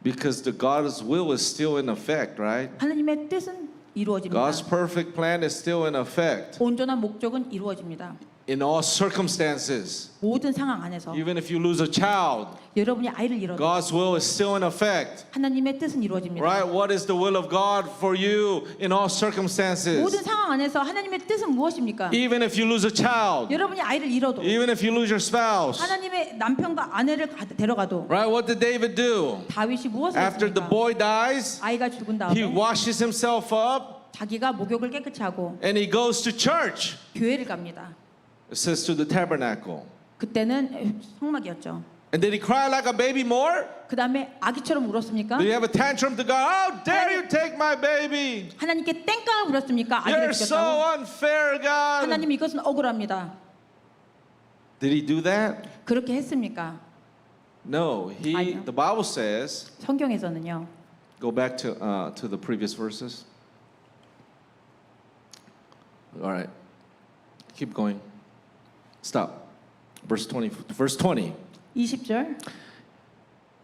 Because the God's will is still in effect, right? 하나님의 뜻은 이루어집니다. God's perfect plan is still in effect 온전한 목적은 이루어집니다. in all circumstances. 모든 상황 안에서 Even if you lose a child, 여러분이 아이를 잃어도 God's will is still in effect. 하나님의 뜻은 이루어집니다. Right? What is the will of God for you in all circumstances? 모든 상황 안에서 하나님의 뜻은 무엇입니까? Even if you lose a child, 여러분이 아이를 잃어도 even if you lose your spouse. 하나님의 남편과 아내를 데려가도 Right? What did David do? 다윗이 무엇을 After the 했습니까? boy dies, 아이가 죽은 he 다음에 washes himself up 자기가 목욕을 깨끗이 하고 and he goes to church. 교회를 갑니다. It says to the tabernacle. 그때는 성막이었죠. And did he cry like a baby more? 그 다음에 아기처럼 울었습니까? Did he have a tantrum to God? How dare you take my baby? 하나님께 땡깡을 부렸습니까? 아기를 You're so 죽였다고? unfair, God. 하나님 이것은 억울합니다. Did he do that? 그렇게 했습니까? No. 아니요. The Bible says, 성경에서는요. go back to the previous verses. All right. Keep going. Stop. Verse 20. 20절.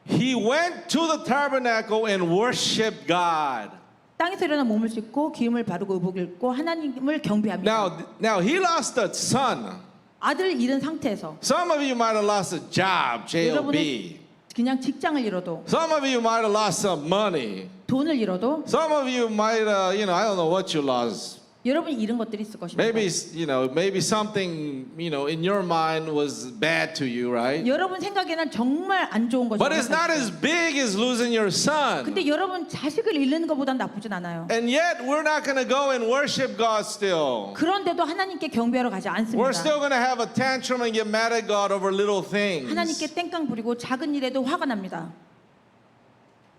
He went to the tabernacle and worshiped God. 땅에서 일어나 몸을 씻고 기름을 바르고 의복을 입고 하나님을 경배합니다. Now he lost a son. 아들을 잃은 상태에서 Some of you might have lost a job, J-O-B. 여러분의 그냥 직장을 잃어도 Some of you might have lost some money. 돈을 잃어도 Some of you might, I don't know what you lost. 여러분이 잃은 것들이 있을 것입니다. Maybe something, in your mind was bad to you, right? 여러분 생각에는 정말 안 좋은 것이 But it's not as big as losing your son. 근데 여러분 자식을 잃는 것보단 나쁘진 않아요. And yet we're not going to go and worship God still. 그런데도 하나님께 경배하러 가지 We're 않습니다. still going to have a tantrum and get mad at God over little things. 하나님께 땡깡 부리고 작은 일에도 화가 납니다.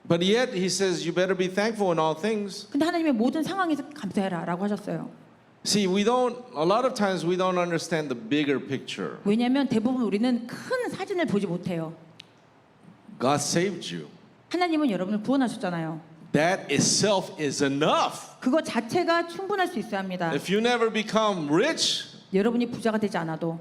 But yet he says you better be thankful in all things. 근데 하나님의 모든 상황에서 감사해라라고 하셨어요. See, a lot of times we don't understand the bigger picture. 왜냐하면 대부분 우리는 큰 사진을 보지 못해요. God saved you. 하나님은 여러분을 구원하셨잖아요. That itself is enough. 그거 자체가 충분할 수 있어야 합니다. If you never become rich, 여러분이 부자가 되지 않아도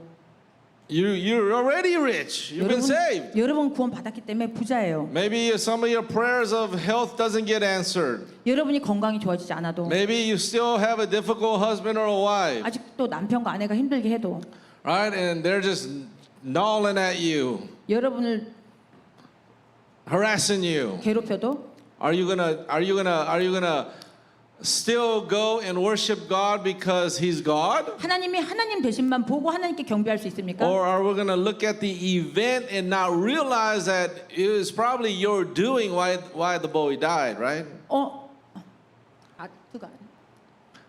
you're already rich. You've been saved. 여러분 구원 받았기 때문에 부자예요. Maybe some of your prayers of health doesn't get answered. 여러분이 건강이 좋아지지 않아도 Maybe you still have a difficult husband or a wife, 아직도 남편과 아내가 힘들게 해도 right? And they're just gnawing at you, 여러분을 harassing you. 괴롭혀도 Are you gonna still go and worship God because He's God? 하나님이 하나님 되신만 보고 하나님께 경배할 수 있습니까? Or are we going to look at the event and not realize that it was probably your doing why the boy died, right? 아트가.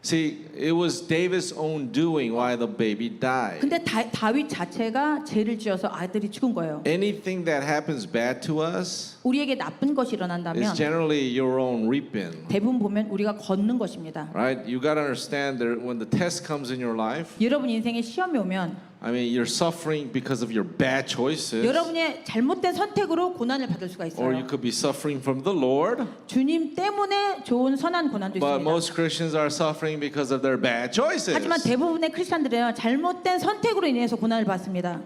See, it was David's own doing why the baby died. 근데 다윗 자체가 죄를 지어서 아들이 죽은 거예요. Anything that happens bad to us 우리에게 나쁜 것이 is 일어난다면 generally your own reaping. 대부분 보면 우리가 걷는 것입니다. Right? You got to understand that when the test comes in your life, 여러분 인생에 시험이 오면 I mean, you're suffering because of your bad choices. 여러분의 잘못된 선택으로 고난을 받을 수가 Or you 있어요. could be suffering from the Lord. 주님 때문에 좋은 선한 고난도 But 있습니다. most Christians are suffering because of their bad choices. 하지만 대부분의 크리스천들은 잘못된 선택으로 인해서 고난을 받습니다.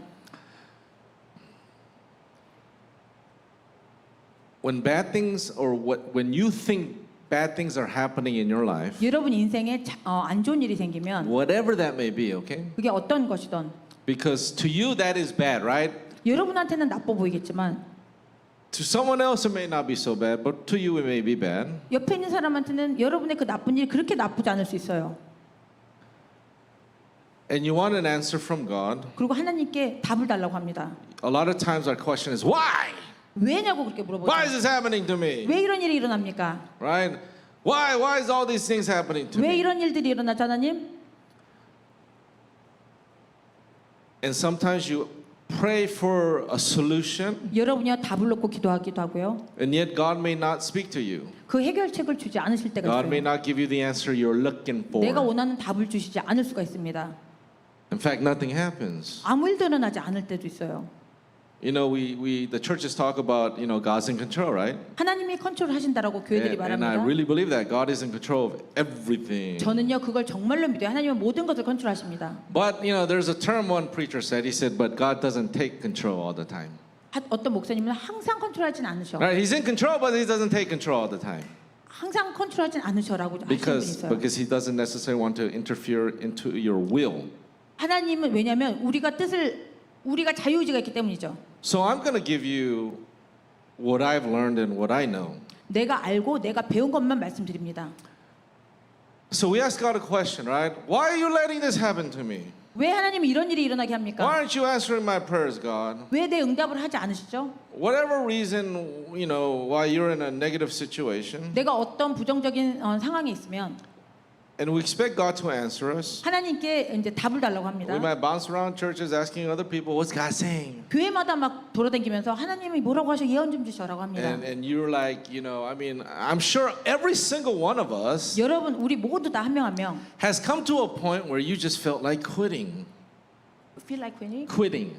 When bad things or when you think bad things are happening in your life, 여러분 인생에 안 좋은 일이 생기면 whatever that may be, okay? 그게 어떤 것이든 Because to you that is bad, right? 여러분한테는 나빠 보이겠지만 To someone else it may not be so bad, but to you it may be bad. 옆에 있는 사람한테는 여러분의 그 나쁜 일이 그렇게 나쁘지 않을 수 있어요. And you want an answer from God. 그리고 하나님께 답을 달라고 합니다. A lot of times our question is why? 왜냐고 그렇게 Why is 물어보죠. this happening to me? 왜 이런 일이 일어납니까? Right? Why is all these things happening to 왜 me? 이런 일들이 일어나죠, 하나님? And sometimes you pray for a solution, 여러분이요 답을 놓고 기도하기도 하고요. and yet God may not speak to you. 그 해결책을 주지 않으실 때가 God may 있어요. not give you the answer you're looking for. 내가 원하는 답을 주시지 않을 수가 있습니다. In fact, nothing happens. 아무 일도 일어나지 않을 때도 있어요. You know, the churches talk about, God's in control, right? 하나님이 컨트롤하신다라고 교회들이 And I 말합니다. really believe that God is in control of everything. 저는요 그걸 정말로 믿어요. 하나님은 모든 것을 컨트롤하십니다. But, there's a term one preacher said. He said, but God doesn't take control all the time. 어떤 목사님은 항상 컨트롤하진 않으셔. Right? He's in control, but he doesn't take control all the time. 항상 컨트롤하진 않으셔라고 하시는 분이 있어요. Because he doesn't necessarily want to interfere into your will. 하나님은 왜냐하면 우리가 자유의지가 있기 때문이죠. So I'm going to give you what I've learned and what I know. 내가 알고 내가 배운 것만 말씀드립니다. So we ask God a question, right? Why are you letting this happen to me? 왜 하나님이 이런 일이 일어나게 합니까? Why aren't you answering my prayers, God? 왜 내 응답을 하지 않으시죠? Whatever reason, why you're in a negative situation, 내가 어떤 부정적인 상황에 있으면 and we expect God to answer us. 하나님께 이제 답을 달라고 We 합니다. might bounce around churches asking other people, what's God saying? 교회마다 막 돌아다니면서 하나님이 뭐라고 하셔 예언 좀 주셔라고 합니다. And you're like, I'm sure every single one of us 여러분 우리 모두 다 한 명 한 명 has come to a point where you just felt like quitting. feel like winning? Quitting.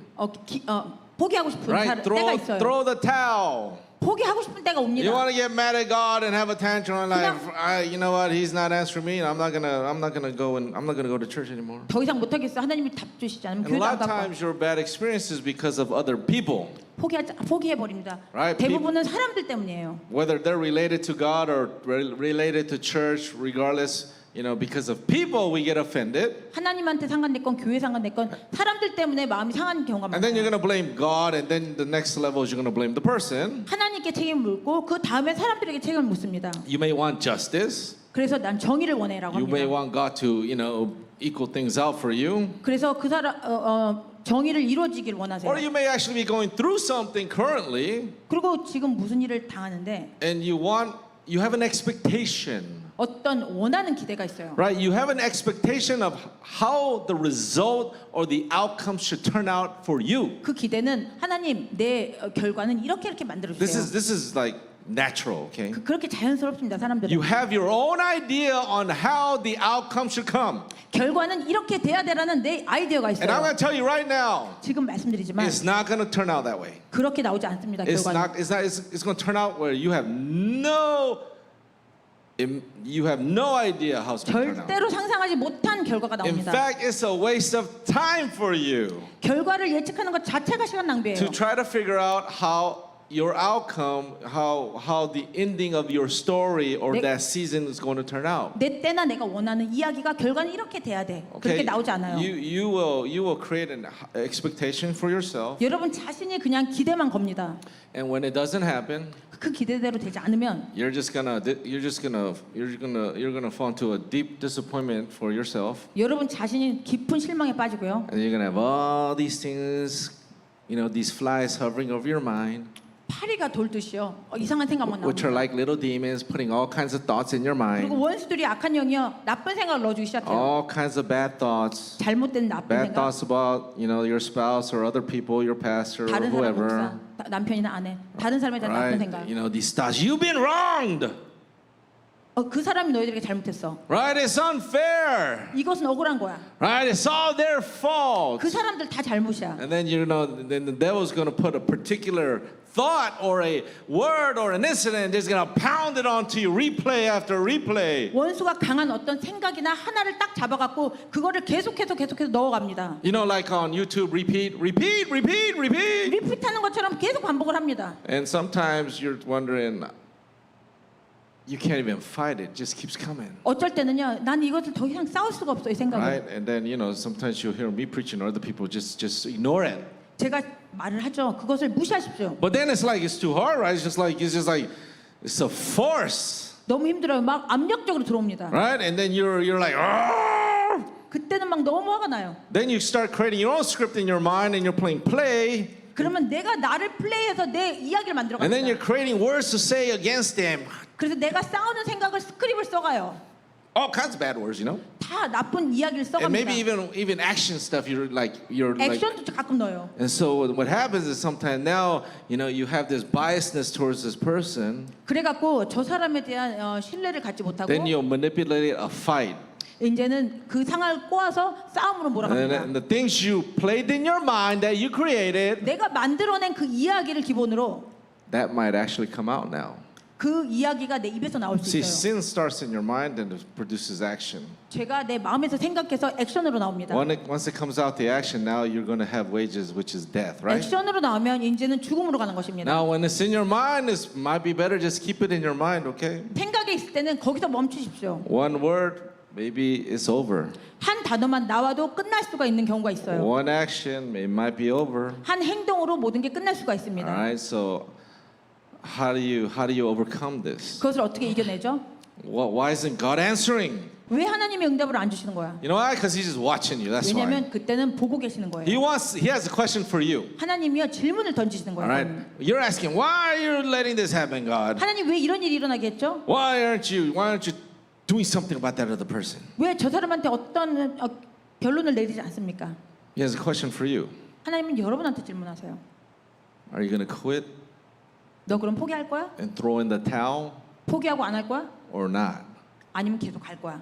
포기하고 싶은 Right? 때가 있어요. Throw the towel. 포기하고 싶은 때가 You 옵니다. want to get mad at God and have a tantrum like, you know what? He's not answering me. I'm not gonna go to church anymore. 더 이상 못 하겠어. 하나님이 답 주시지 않으면 And a 교회도 안 lot of 가고 times your bad experiences because of other people, 포기해 버립니다. Right, 대부분은 사람들 때문이에요. whether they're related to God or related to church. Regardless, because of people we get offended, 하나님한테 상관됐건 교회 상관됐건 사람들 때문에 마음이 상하는 경우가 and then you're 많아요. gonna blame God, and then the next level is you're gonna blame the person. 하나님께 책임을 묻고 그 다음에 사람들에게 책임을 묻습니다. You may want justice. 그래서 난 정의를 원해라고 You may 합니다. want God to, equal things out for you. 그래서 그 사람 정의를 이루어지길 원하세요. Or you may actually be going through something currently, 그리고 지금 무슨 일을 당하는데 and you have an expectation, 어떤 원하는 기대가 있어요. right? You have an expectation of how the result or the outcome should turn out for you. 그 기대는 하나님 내 결과는 이렇게 만들어 This 주세요. is like natural, okay? 그렇게 자연스럽습니다. 사람들은. You have your own idea on how the outcome should come. 결과는 이렇게 돼야 되라는 내 아이디어가 And I'm 있어요. going to tell you right now, 지금 말씀드리지만 it's not going to turn out that way. 그렇게 나오지 않습니다. It's 결과는. going to turn out where you have no idea how it's going to turn out. 절대로 상상하지 못한 결과가 In 나옵니다. fact, it's a waste of time for you 결과를 예측하는 것 자체가 시간 낭비예요. to try to figure out how your outcome, how the ending of your story or 내- that season is going to turn out. 내 때나 내가 원하는 이야기가 결과는 이렇게 돼야 돼. 그렇게 나오지 않아요. You will create an expectation for yourself, 여러분 자신이 그냥 기대만 겁니다. and when it doesn't happen, 그 기대대로 되지 않으면 you're gonna fall into a deep disappointment for yourself, 여러분 자신이 깊은 실망에 빠지고요. and you're gonna have all these things, these flies hovering over your mind, 파리가 돌듯이요. 이상한 생각만 which are 나옵니다. like little demons putting all kinds of thoughts in your 그리고 mind, 원수들이 악한 영이요. 나쁜 생각을 넣어주기 시작해요. all kinds of bad thoughts. 잘못된 나쁜 Bad 생각. thoughts about your spouse or other people, your pastor or 다른 사람 whoever. 목사, 남편이나 아내, 다른 사람에 대한 나쁜 Right? 생각. These thoughts. You've been wronged. 그 사람이 너희들에게 잘못했어. Right? It's unfair. 이것은 억울한 거야. Right? It's all their fault. 그 사람들 다 잘못이야. And then then the devil's going to put a particular thought or a word or an incident. He's going to pound it onto you, replay after replay. 원수가 강한 어떤 생각이나 하나를 딱 잡아갖고 그거를 계속해서 넣어갑니다. Like on YouTube, repeat. 리피트하는 것처럼 계속 반복을 합니다. And sometimes you're wondering, you can't even fight it. It just keeps coming. 어쩔 때는요, 난 이것을 더 이상 싸울 수가 없어 이 생각을. Right? And then sometimes you'll hear me preaching or other people just ignore it. 제가 말을 하죠. 그것을 무시하십시오. But then it's like it's too hard, right? It's just like it's a force. 너무 힘들어요. 막 압력적으로 들어옵니다. Right? And then you're like, "Argh!" 그때는 막 너무 화가 나요. Then you start creating your own script in your mind and you're playing play. 그러면 내가 나를 플레이해서 내 이야기를 만들어 And then you're 갑니다. creating words to say against them. 그래서 내가 싸우는 생각을 스크립을 써가요. All kinds of bad words, 다 나쁜 이야기를 And maybe 써갑니다. even action stuff you're like 액션도 가끔 넣어요. And so what happens is sometimes now, you have this biasness towards this person. 그래갖고 저 사람에 대한 신뢰를 갖지 못하고 Then you manipulate a fight. 이제는 그 상황을 꼬아서 싸움으로 몰아갑니다. And the things you played in your mind that you created, 내가 만들어낸 그 이야기를 기본으로 that might actually come out now. 그 이야기가 내 입에서 나올 수 See, 있어요. sin starts in your mind and it produces action. 제가 내 마음에서 생각해서 액션으로 나옵니다. Once it comes out the action, now you're going to have wages, which is death, right? 액션으로 나오면 이제는 죽음으로 가는 것입니다. Now, when it's in your mind, it might be better just keep it in your mind, okay? 생각에 있을 때는 거기서 멈추십시오. One word, maybe it's over. 한 단어만 나와도 끝날 수가 있는 경우가 있어요. One action, it might be over. 한 행동으로 모든 게 끝날 수가 All 있습니다. right, so how do you overcome this? 그것을 어떻게 이겨내죠? Why isn't God answering? 왜 하나님이 응답을 안 주시는 거야? You know why? Because He's just watching you. That's why. 왜냐하면 그때는 보고 계시는 He 거예요. has a question for you. 하나님이요 질문을 던지시는 All right, 거예요. you're asking, why are you letting this happen, God? 하나님 왜 이런 일이 일어나게 했죠? Why aren't you doing something about that other person? 왜 저 사람한테 어떤 결론을 내리지 않습니까? He has a question for you. 하나님은 여러분한테 질문하세요. Are you going to quit 너 그럼 포기할 거야? and throw in the towel 포기하고 안 할 거야? or not? 아니면 계속 갈 거야?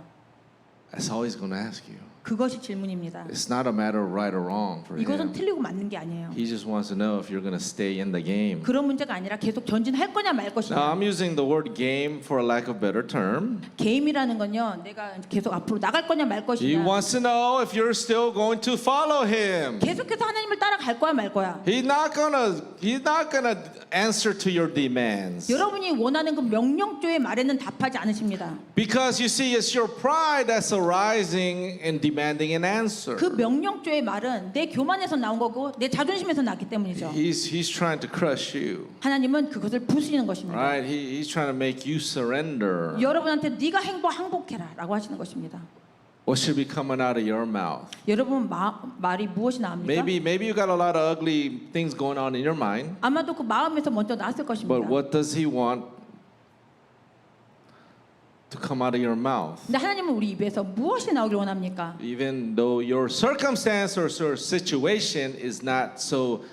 That's all He's going to ask you. 그것이 질문입니다. It's not a matter of right or wrong for 이것은 Him. 틀리고 맞는 게 아니에요. He just wants to know if you're going to stay in the game. 그런 문제가 아니라 계속 전진할 거냐 말 Now, 것이냐. I'm using the word game for a lack of better term. 게임이라는 건요. 내가 계속 앞으로 나갈 거냐 말 He 것이냐. wants to know if you're still going to follow Him. 계속해서 하나님을 따라갈 거야 말 거야. He's not gonna answer to your demands. 여러분이 원하는 그 명령조의 말에는 답하지 않으십니다. Because you see, it's your pride that's arising and demanding an answer. 그 명령조의 말은 내 교만에서 나온 거고 내 자존심에서 나기 때문이죠. He's trying to crush you, 하나님은 그것을 부수시는 것입니다. right? He's trying to make you surrender. 여러분한테 네가 항복해라라고 하시는 것입니다. What should be coming out of your mouth? 여러분 말이 무엇이 나옵니까? Maybe you got a lot of ugly things going on in your mind, 아마도 그 마음에서 먼저 나왔을 것입니다. but what does He want to come out of your mouth? 근데 하나님은 우리 입에서 무엇이 나오길 원합니까? Even though your circumstance or your situation is not so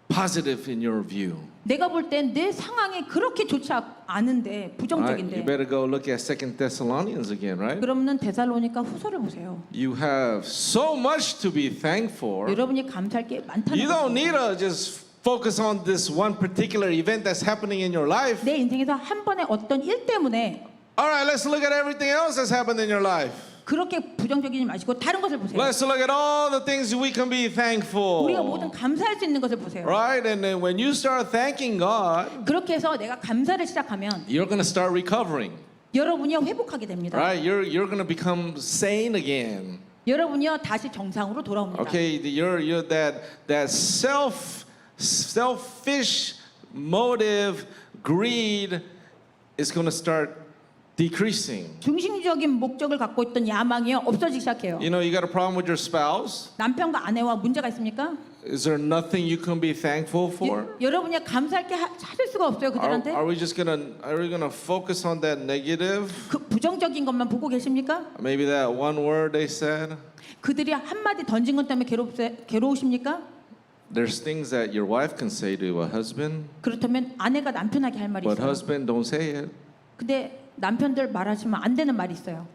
positive in your view. 내가 볼 땐 내 상황이 그렇게 좋지 않은데 All right, you 부정적인데 better go look at 2 Thessalonians again, right? 그러면 데살로니가 후서를 보세요. You have so much to be thankful. 여러분이 감사할 게 많다는 You don't 거죠. need to just focus on this one particular event that's happening in your life. 내 인생에서 한 번의 어떤 일 때문에 All right, let's look at everything else that's happened in your life. 그렇게 부정적이지 마시고 다른 것을 보세요. Let's look at all the things we can be thankful. 우리가 모든 감사할 수 있는 것을 보세요. Right? And then when you start thanking God, 그렇게 해서 내가 감사를 시작하면 you're going to start recovering. 여러분이요 회복하게 됩니다. Right? You're going to become sane again. 여러분이요 다시 정상으로 돌아옵니다. Okay, you're that selfish motive, greed is going to start decreasing. 중심적인 목적을 갖고 있던 야망이요 없어지기 시작해요. You know, you got a problem with your spouse? 남편과 아내와 문제가 있습니까? Is there nothing you can be thankful for? 여러분이 감사할 게 찾을 수가 없어요 그들한테. Are we gonna focus on that negative? 그 부정적인 것만 보고 계십니까? Maybe that one word they said? 그들이 한마디 던진 것 때문에 괴로우십니까? There's things that your wife can say to a husband, 그렇다면 아내가 남편에게 할 말이 but 있어요. husband don't say it. 근데 남편들 말하시면 안 되는 말이 있어요.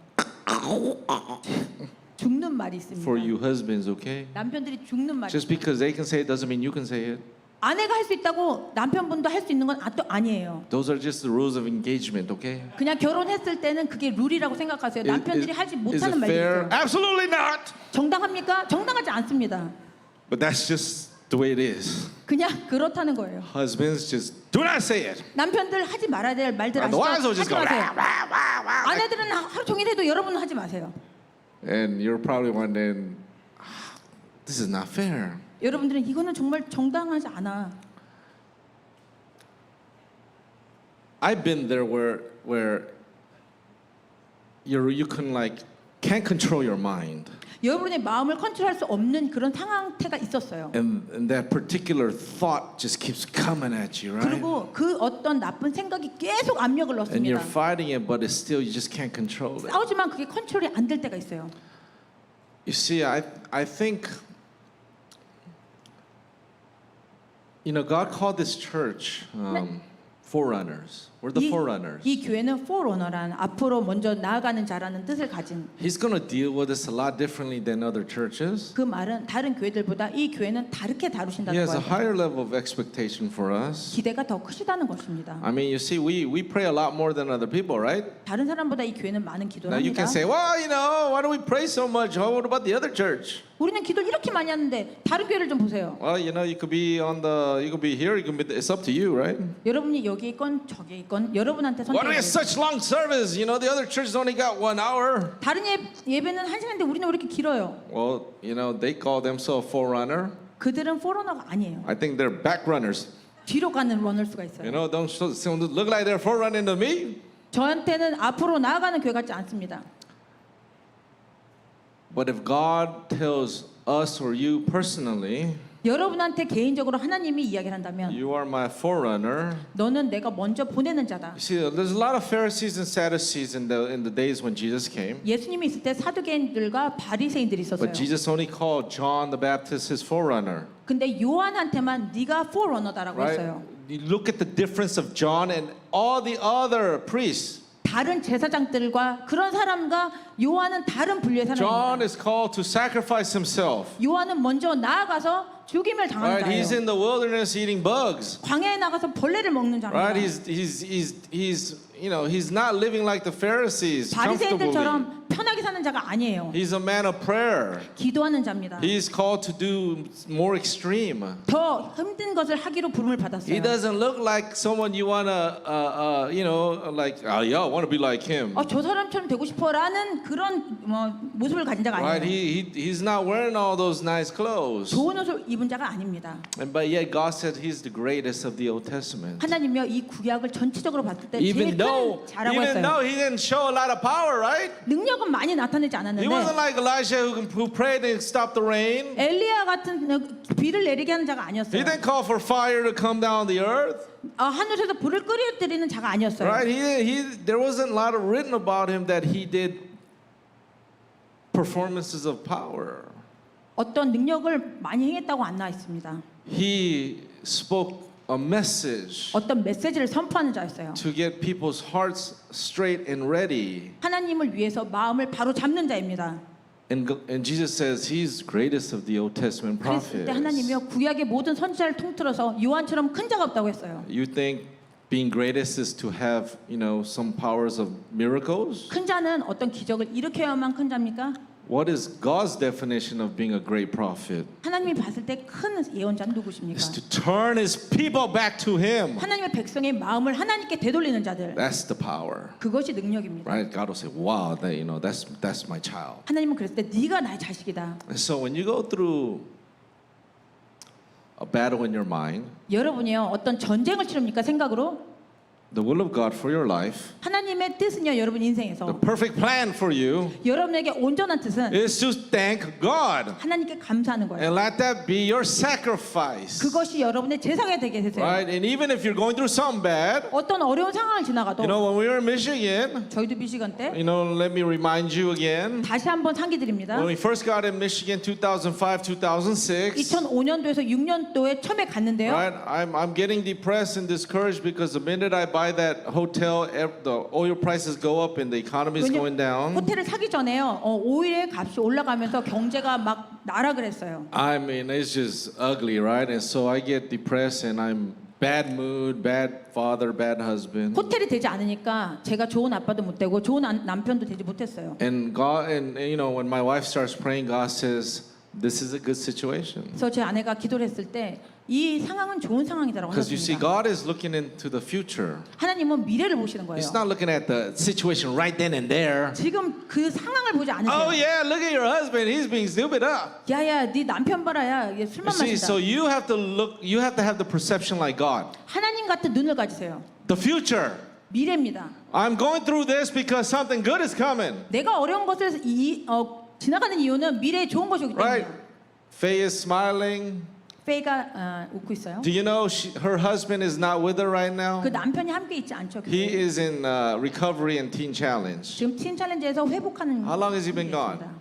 죽는 말이 있습니다. For you husbands, okay? 남편들이 죽는 말이 Just because they can say it doesn't mean you can say it. 아내가 할 수 있다고 남편분도 할 수 있는 건 또 아니에요. Those are just the rules of engagement, okay? 그냥 결혼했을 때는 그게 룰이라고 생각하세요. 남편들이 하지 is 못하는 it 말이 fair? 있어요. Absolutely not. 정당합니까? 정당하지 않습니다. But that's just the way it is. 그냥 그렇다는 거예요. Husbands just do not say it. 남편들 하지 말아야 될 말들 And the wives will 아시죠? just 하지 go. 마세요. "Rah, rah, rah, rah." 아내들은 하루 종일 해도 여러분은 하지 마세요. And you're probably wondering, this is not fair. 여러분들은 이거는 정말 정당하지 않아. I've been there where you can like can't control your mind, 여러분의 마음을 컨트롤할 수 없는 그런 상황태가 있었어요. and that particular thought just keeps coming at you, right? 그리고 그 어떤 나쁜 생각이 계속 압력을 And you're 넣습니다. fighting it, but it's still you just can't control it. 싸우지만 그게 컨트롤이 안 될 때가 있어요. You see, I think, you know, God called this church forerunners. We're the forerunners. 이 교회는 포러너란 앞으로 먼저 나아가는 자라는 뜻을 가진 He's going to deal with us a lot differently than other churches. 그 말은 다른 교회들보다 이 교회는 다르게 He 다루신다는 has a 거예요. higher level of expectation for us. 기대가 더 크시다는 것입니다. I mean, you see, we pray a lot more than other people, right? 다른 사람보다 이 교회는 많은 기도를 Now you 합니다. can say, well, you know, why do we pray so much? What about the other church? 우리는 기도를 이렇게 많이 하는데 다른 교회를 좀 보세요. Well, you know, you could be here, you can be. It's up to you, right? 여러분이 여기 있건 저기 있건 여러분한테 Why do we have 선택해요. such long service? You know, the other churches only got 1 hour. 다른 예배는 1시간인데 우리는 왜 이렇게 길어요? Well, you know, they call themselves forerunner. 그들은 포러너가 아니에요. I think they're back runners. 뒤로 가는 러너수가 You 있어요. know, don't look like they're forerunning to me. 저한테는 앞으로 나아가는 교회 같지 않습니다. But if God tells us or you personally, 여러분한테 개인적으로 하나님이 이야기를 한다면 you are my forerunner. 너는 내가 먼저 보내는 자다. You see, there's a lot of Pharisees and Sadducees in the days when Jesus came. 예수님이 있을 때 사두개인들과 바리새인들이 있었어요. But Jesus only called John the Baptist his forerunner. 근데 요한한테만 네가 포러너다라고 Right? 했어요. You look at the difference of John and all the other priests. 다른 제사장들과 그런 사람과 요한은 다른 분류의 John 사람입니다. is called to sacrifice himself. 요한은 먼저 나아가서 죽임을 당하는 Right? He's 자예요. in the wilderness eating bugs. 광야에 나가서 벌레를 먹는 자입니다. Right? He's not living like the Pharisees comfortably. 바리새인들처럼 편하게 사는 자가 아니에요. He's a man of prayer. 기도하는 자입니다. He's called to do more extreme. 더 힘든 것을 하기로 부름을 He 받았어요. doesn't look like someone you wanna, like, oh yeah, I want to be like him. 저 사람처럼 되고 싶어라는 그런 모습을 가진 자가 Right? 아니에요. He's not wearing all those nice clothes. 좋은 옷을 입은 자가 아닙니다. But yet God said He's the greatest of the Old Testament. 하나님이요 이 구약을 전체적으로 봤을 때 제일 Even 큰 though 자라고 했어요. He didn't show a lot of power, right? 능력은 많이 나타내지 He wasn't 않았는데 like Elijah who prayed and stopped the rain. 엘리야 같은 비를 내리게 하는 자가 He 아니었어요. didn't call for fire to come down the earth. 하늘에서 불을 끓여뜨리는 자가 아니었어요. Right? There wasn't a lot of written about him that he did performances of power. 어떤 능력을 많이 행했다고 안 나와 있습니다. He spoke a message 어떤 메시지를 선포하는 자였어요. to get people's hearts straight and ready. 하나님을 위해서 마음을 바로 잡는 자입니다. And Jesus says He's greatest of the Old Testament 그랬을 prophets. 때 하나님이요 구약의 모든 선지자를 통틀어서 요한처럼 큰 자가 없다고 했어요. You think being greatest is to have, some powers of miracles? 큰 자는 어떤 기적을 일으켜야만 큰 자입니까? What is God's definition of being a great prophet? 하나님이 봤을 때 큰 예언자는 누구십니까? Is to turn his people back to him. 하나님의 백성의 마음을 하나님께 되돌리는 자들. That's the power. 그것이 능력입니다. Right? God will say, "Wow, that's my child." 하나님은 그랬을 때 네가 나의 자식이다. And so when you go through a battle in your mind, 여러분이요 어떤 전쟁을 치릅니까 생각으로? the will of God for your life, 하나님의 뜻은요 여러분 the 인생에서 perfect plan for you 여러분에게 온전한 뜻은 is to thank God 하나님께 감사하는 거예요. and let that be your sacrifice. 그것이 여러분의 제사가 되게 해주세요. Right? And even if you're going through something bad, 어떤 어려운 상황을 지나가도 when we were in Michigan, 저희도 미시간 때 let me remind you again. 다시 한번 상기 드립니다. When we first got in Michigan 2005, 2006, 2005년도에서 6년도에 처음에 갔는데요. right? I'm getting depressed and discouraged because the minute I buy that hotel, the oil prices go up and the economy is going down. 호텔을 사기 전에요. 오일의 값이 올라가면서 경제가 막 나락을 했어요. I mean, it's just ugly, right? And so I get depressed and I'm bad mood, bad father, bad husband. 호텔이 되지 않으니까 제가 좋은 아빠도 못 되고 좋은 남편도 되지 못했어요. And God, and when my wife starts praying, God says, "This is a good situation." 그래서 제 아내가 기도를 했을 때 이 상황은 좋은 상황이다라고 Because you see, 하셨습니다. God is looking into the future. 하나님은 미래를 보시는 거예요. He's not looking at the situation right then and there. 지금 그 상황을 보지 Oh 않으세요. yeah, look at your husband. He's being stupid up. 야야, 네 남편 봐라야. 얘 You 술만 see, 마신다. so you have to look. You have to have the perception like God. 하나님 같은 눈을 가지세요. The future. 미래입니다. I'm going through this because something good is coming. 내가 어려운 것을 지나가는 이유는 미래에 좋은 것이 오기 Right? 때문이에요. Faye is smiling. 페이가 웃고 있어요. Do you know her husband is not with her right now? 그 남편이 함께 있지 않죠. He 그게. is in recovery and teen challenge. 지금 틴 챌린지에서 회복하는. How long has he been gone? 중이었습니다.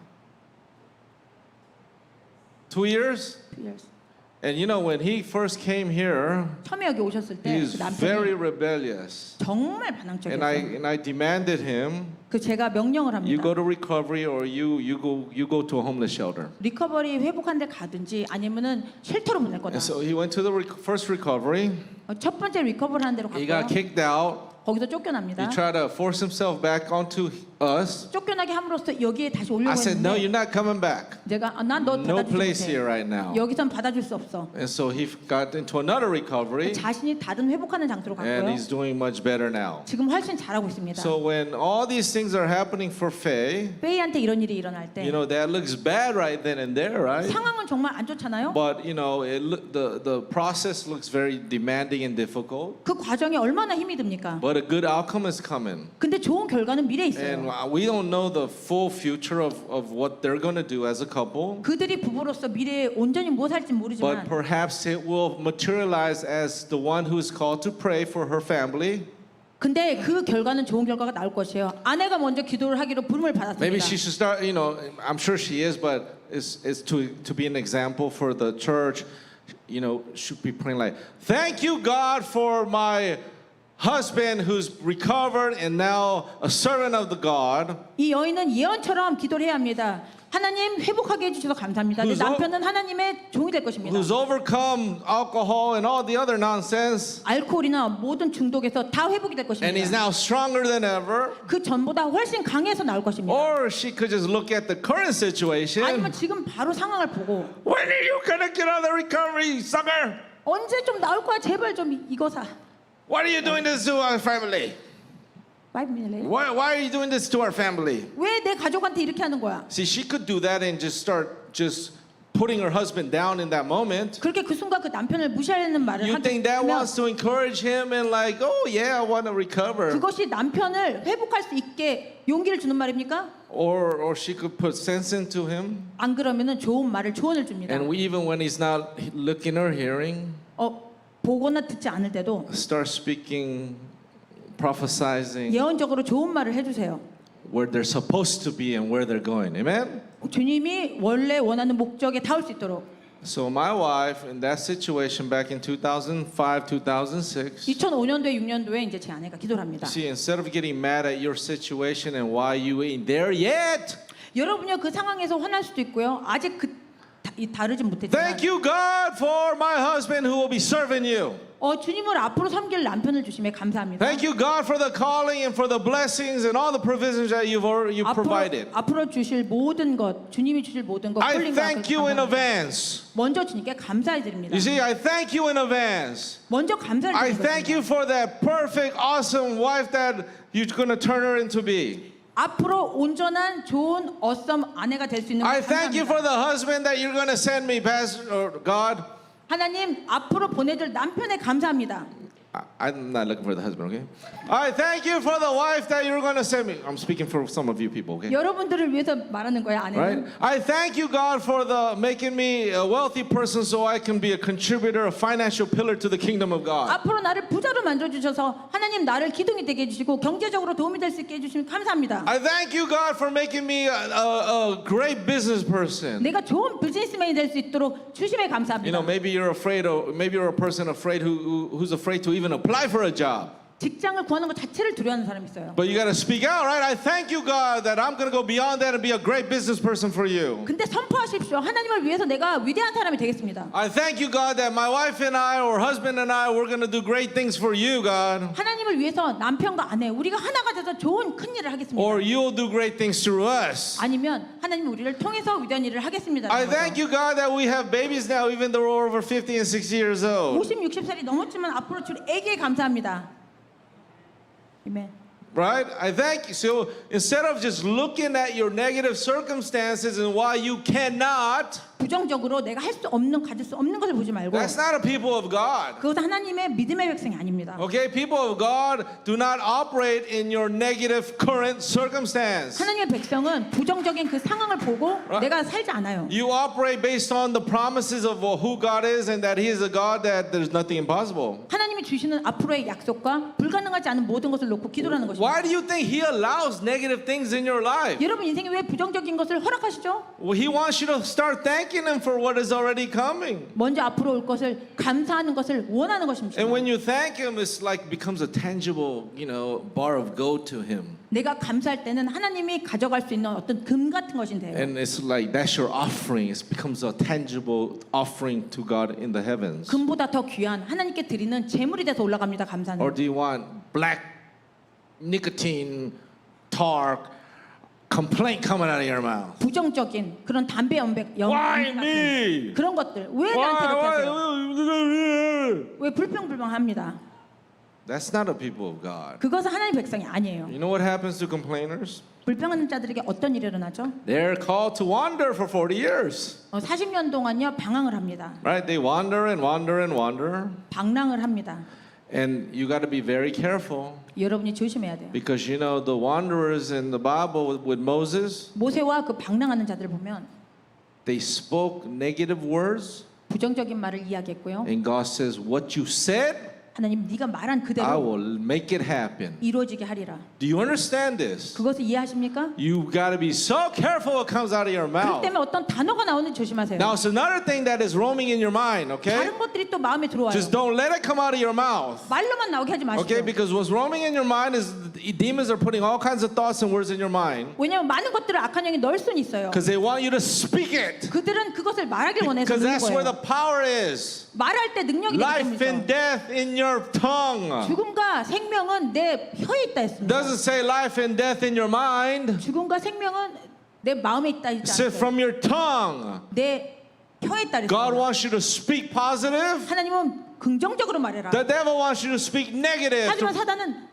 2 years? 2 years. And when he first came here, 처음에 여기 오셨을 때 he's 그 very 남편이 rebellious. 정말 And 반항적이었어요. I demanded him, 그 제가 명령을 you go 합니다. to recovery or you go to a homeless shelter. 리커버리 회복한 데 가든지 아니면은 쉘터로 보낼 거다. And so he went to the first recovery. 첫 번째 리커버리 하는 데로 He got 갔고요. kicked out. 거기서 He 쫓겨납니다. tried to force himself back onto us. 쫓겨나게 함으로써 여기에 다시 I 오려고 said, no, you're 했는데 not coming back. 내가 난 너 No 받아주지 place here 못해. right now. 여기선 받아줄 수 없어. And so he got into another recovery, 자신이 다른 회복하는 장소로 and 갔고요. he's doing much better now. 지금 훨씬 잘하고 있습니다. So when all these things are happening for Faye, 페이한테 이런 일이 일어날 때 that looks bad right then and there, right? 상황은 정말 안 좋잖아요. But the process looks very demanding and difficult. 그 과정이 얼마나 힘이 듭니까? But a good outcome is coming. 근데 좋은 결과는 미래에 And 있어요. we don't know the full future of what they're going to do as a couple. 그들이 부부로서 미래에 온전히 뭐 할지 But 모르지만 perhaps it will materialize as the one who is called to pray for her family. 근데 그 결과는 좋은 결과가 나올 것이에요. 아내가 먼저 기도를 하기로 부름을 Maybe 받았습니다. she should start, I'm sure she is, but it's to be an example for the church, should be praying like, thank you, God, for my husband who's recovered and now a servant of the God. 이 여인은 예언처럼 기도를 해야 합니다. 하나님 회복하게 해주셔서 감사합니다. 내 Who's 남편은 하나님의 종이 될 것입니다. Who's overcome alcohol and all the other nonsense, 알코올이나 모든 중독에서 다 회복이 될 and he's 것입니다. now stronger than ever. 그 전보다 훨씬 강해서 나올 것입니다. Or she could just look at the current situation. 아니면 지금 바로 상황을 보고 When are you gonna get out of the recovery, sucker? 언제 좀 나올 거야 제발 좀 이거 사. Why are you doing this to our family? 5 minutes later. Why are you doing this to our family? 왜 내 가족한테 이렇게 하는 거야? See, she could do that and just start putting her husband down in that moment. 그렇게 그 순간 그 남편을 무시하려는 말을 You think that 하면 wants to encourage him and like, oh yeah, I want to recover. 그것이 남편을 회복할 수 있게 용기를 주는 말입니까? Or she could put sense into him. 안 그러면은 좋은 말을 조언을 줍니다. And even when he's not looking or hearing, 보거나 듣지 않을 때도 start speaking, prophesizing 예언적으로 좋은 말을 해주세요. where they're supposed to be and where they're going. Amen? 주님이 원래 원하는 목적에 닿을 수 있도록. So my wife in that situation back in 2005, 2006, 2005년도에 6년도에 이제 제 아내가 기도를 합니다. see, instead of getting mad at your situation and why you ain't there yet, 여러분요 그 상황에서 화날 수도 있고요. 아직 다르지 못했지만 Thank you, God, for my husband who will be serving you. 주님을 앞으로 섬길 남편을 주심에 감사합니다. Thank you, God, for the calling and for the blessings and all the provisions that you've provided. 앞으로 주실 모든 것, 주님이 주실 모든 것, I 홀린 것 thank you in 감사합니다. advance. 먼저 주님께 감사해 드립니다. You see, I thank you in advance. 먼저 감사를 I 드리는 thank you 것입니다. for that perfect, awesome wife that you're going to turn her into be. 앞으로 온전한 좋은 어썸 아내가 될 수 있는 I 것 thank you for 감사합니다. the husband that you're going to send me, Pastor or God. 하나님 앞으로 보내줄 남편에 감사합니다. I'm not looking for the husband, okay? I thank you for the wife that you're going to send me. I'm speaking for some of you people, okay? 여러분들을 위해서 말하는 거야 Right? 아내는. I thank you, God, for the making me a wealthy person so I can be a contributor, a financial pillar to the kingdom of God. 앞으로 나를 부자로 만들어 주셔서 하나님 나를 기둥이 되게 해주시고 경제적으로 도움이 될 수 있게 해주시면 감사합니다. I thank you, God, for making me a great business person. 내가 좋은 비즈니스맨이 될 수 있도록 주심에 You 감사합니다. know, maybe you're afraid of, maybe you're a person afraid who's afraid to even apply for a job. 직장을 구하는 것 자체를 두려워하는 사람이 있어요. But you got to speak out, right? I thank you, God, that I'm going to go beyond that and be a great business person for you. 근데 선포하십시오. 하나님을 위해서 내가 위대한 사람이 되겠습니다. I thank you, God, that my wife and I, or husband and I, we're going to do great things for you, God. 하나님을 위해서 남편과 아내 우리가 하나가 돼서 좋은 큰 일을 하겠습니다. Or you'll do great things through us. 아니면 하나님이 우리를 통해서 위대한 일을 하겠습니다. I thank you, God, that we have babies now, even though we're over 50 and 60 years old. 50, 60살이 넘었지만 앞으로 줄 애기에 감사합니다. 아멘. Right? I thank you. So instead of just looking at your negative circumstances and why you cannot, 부정적으로 내가 할 수 없는 가질 수 없는 것을 보지 말고 that's not a people of God. 그것은 하나님의 믿음의 백성이 아닙니다. Okay, people of God do not operate in your negative current circumstance. 하나님의 백성은 부정적인 그 상황을 보고 내가 살지 않아요. You operate based on the promises of who God is and that He is a God that there's nothing impossible. 하나님이 주시는 앞으로의 약속과 불가능하지 않은 모든 것을 놓고 기도하는 것입니다. Why do you think He allows negative things in your life? 여러분 인생에 왜 부정적인 것을 허락하시죠? Well, He wants you to start thanking Him for what is already coming. 먼저 앞으로 올 것을 감사하는 것을 원하는 것입니다. And when you thank Him, it's like becomes a tangible, bar of gold to Him. 내가 감사할 때는 하나님이 가져갈 수 있는 어떤 금 같은 것인데요. And it's like that's your offering. It becomes a tangible offering to God in the heavens. 금보다 더 귀한 하나님께 드리는 제물이 돼서 올라갑니다. Or 감사는. do you want black nicotine, tar, complaint coming out of your mouth? 부정적인 그런 담배 연백 Why 같은 me? 그런 것들 왜 나한테 이렇게 하세요? Why? 왜 불평불만합니다? That's not a people of God. 그것은 하나님의 백성이 아니에요. You know what happens to complainers? 불평하는 자들에게 어떤 일이 일어나죠? They're called to wander for 40 years. 40년 동안요 방황을 합니다. Right? They wander and wander and wander. 방랑을 합니다. And you got to be very careful 여러분이 조심해야 돼요. because the wanderers in the Bible with Moses, 모세와 그 방랑하는 자들을 보면 they spoke negative words 부정적인 말을 이야기했고요. and God says, what you said, 하나님 네가 말한 I 그대로 will make it happen. 이루어지게 하리라. Do you understand this? 그것을 이해하십니까? You got to be so careful what comes out of your 그렇기 mouth. 때문에 어떤 단어가 나오는지 조심하세요. Now, it's another thing that is roaming in your mind, okay? 다른 것들이 또 마음에 들어와요. Just don't let it come out of your mouth. 말로만 나오게 하지 마시고. Okay, because what's roaming in your mind is the demons are putting all kinds of thoughts and words in your mind 왜냐하면 많은 것들을 악한 영이 넣을 수는 있어요. because they want you to speak it. 그들은 그것을 말하길 원해서 Because 그런 that's where 거예요. the power is. 말할 때 능력이 되기 Life and 때문이죠. death in your tongue. 죽음과 생명은 내 혀에 있다 했습니다. Doesn't say life and death in your mind. 죽음과 생명은 내 마음에 있다 It 했지 says 않았어요. from your tongue. 내 혀에 있다 God 했습니다. wants you to speak positive. 하나님은 긍정적으로 말해라. The devil wants you to speak negative. 하지만 사단은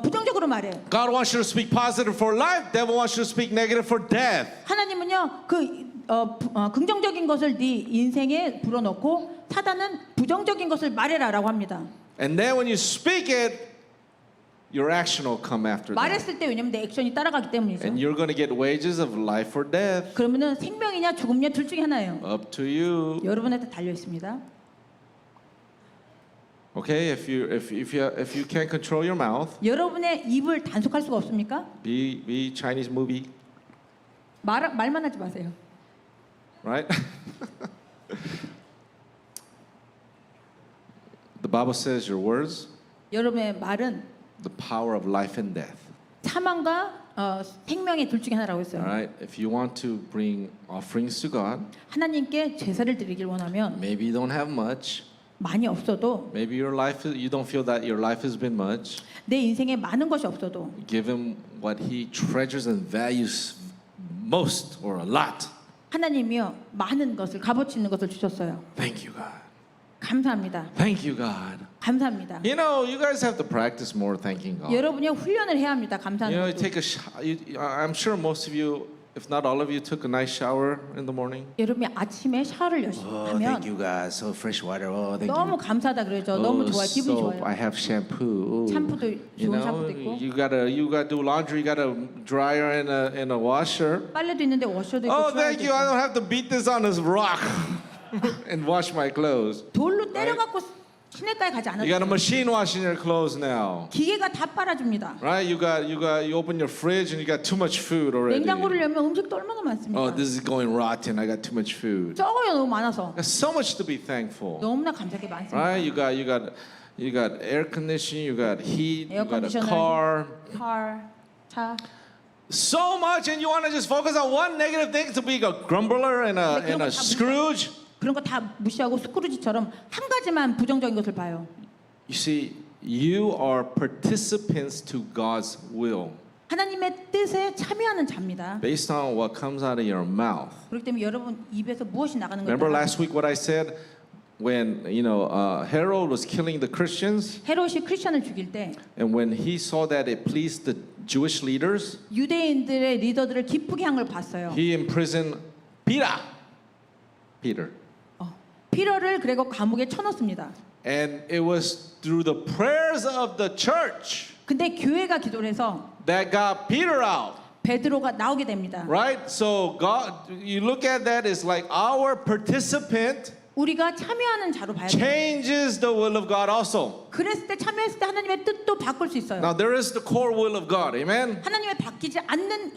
부정적으로 말해. God wants you to speak positive for life. Devil wants you to speak negative for death. 하나님은요 긍정적인 것을 네 인생에 불어넣고 사단은 부정적인 것을 말해라라고 합니다. And then when you speak it, your action will come after that. 말했을 때 왜냐면 내 액션이 따라가기 때문이죠. And you're going to get wages of life or death. 그러면은 생명이냐 죽음이냐 둘 중에 하나예요. Up to you. 여러분한테 달려 있습니다. Okay, if you can't control your mouth, 여러분의 입을 단속할 수가 없습니까? be Chinese movie, 말만 하지 마세요. right? The Bible says your words, 여러분의 말은 the power of life and death. 사망과 생명의 둘 중에 하나라고 했어요. All right. If you want to bring offerings to God, 하나님께 제사를 드리길 원하면 maybe you don't have much. 많이 없어도 Maybe your life you don't feel that your life has been much. 내 인생에 많은 것이 없어도 Give him what he treasures and values most or a lot. 하나님이요 많은 것을 값어치 있는 것을 주셨어요. Thank you, God. 감사합니다. Thank you, God. 감사합니다. You know, you guys have to practice more thanking God. 여러분이 훈련을 해야 합니다. You 감사하는 know, 것도. take a I'm sure most of you, if not all of you, took a nice shower in the morning. 여러분이 아침에 샤워를 열심히 Thank 하면 you, God. So fresh water. Oh, thank 너무 you. 감사하다 그러죠. 너무 좋아요. 기분이 soap. I 좋아요. have shampoo. Ooh. 샴푸도 You 좋은 know, 샴푸도 있고 you gotta do laundry. You got a dryer and a washer. 빨래도 있는데 워셔도 있고 Oh, 드라이도 thank you. I 있고 don't have to beat this on this rock and wash my clothes. 돌로 때려갖고 시내가에 가지 You got a 않았어요. machine washing your clothes now, 기계가 다 빨아줍니다. right? You open your fridge and you got too much food already. 냉장고를 열면 음식도 얼마나 Oh, 많습니까? this is going rotten. I got too much food. 적어요 너무 많아서 There's so much to be thankful, 너무나 감사하게 많습니다. right? You got air conditioning. You got heat. You 에어 got a 컨디셔너, car. 차 So much, and you want to just focus on one negative thing to be a grumbler and a Scrooge. 그런 거 다 무시하고 스크루지처럼 한 가지만 부정적인 것을 봐요. You see, you are participants to God's will 하나님의 뜻에 참여하는 자입니다. based on what comes out of your mouth. 그렇기 때문에 여러분 입에서 무엇이 나가는 Remember 거예요? last week what I said when Herod was killing the Christians, 헤롯이 크리스천을 죽일 때 and when he saw that it pleased the Jewish leaders, 유대인들의 리더들을 기쁘게 한 걸 봤어요. he imprisoned Peter. 피러를 그리고 감옥에 쳐넣습니다. And it was through the prayers of the church 근데 교회가 기도를 해서 that got Peter out. 베드로가 나오게 됩니다. Right? So God, you look at that as like our participant 우리가 참여하는 자로 봐야 돼요. changes the will of God also. 그랬을 때 참여했을 때 하나님의 뜻도 바꿀 수 있어요. Now there is the core will of God, amen? 하나님의 바뀌지 않는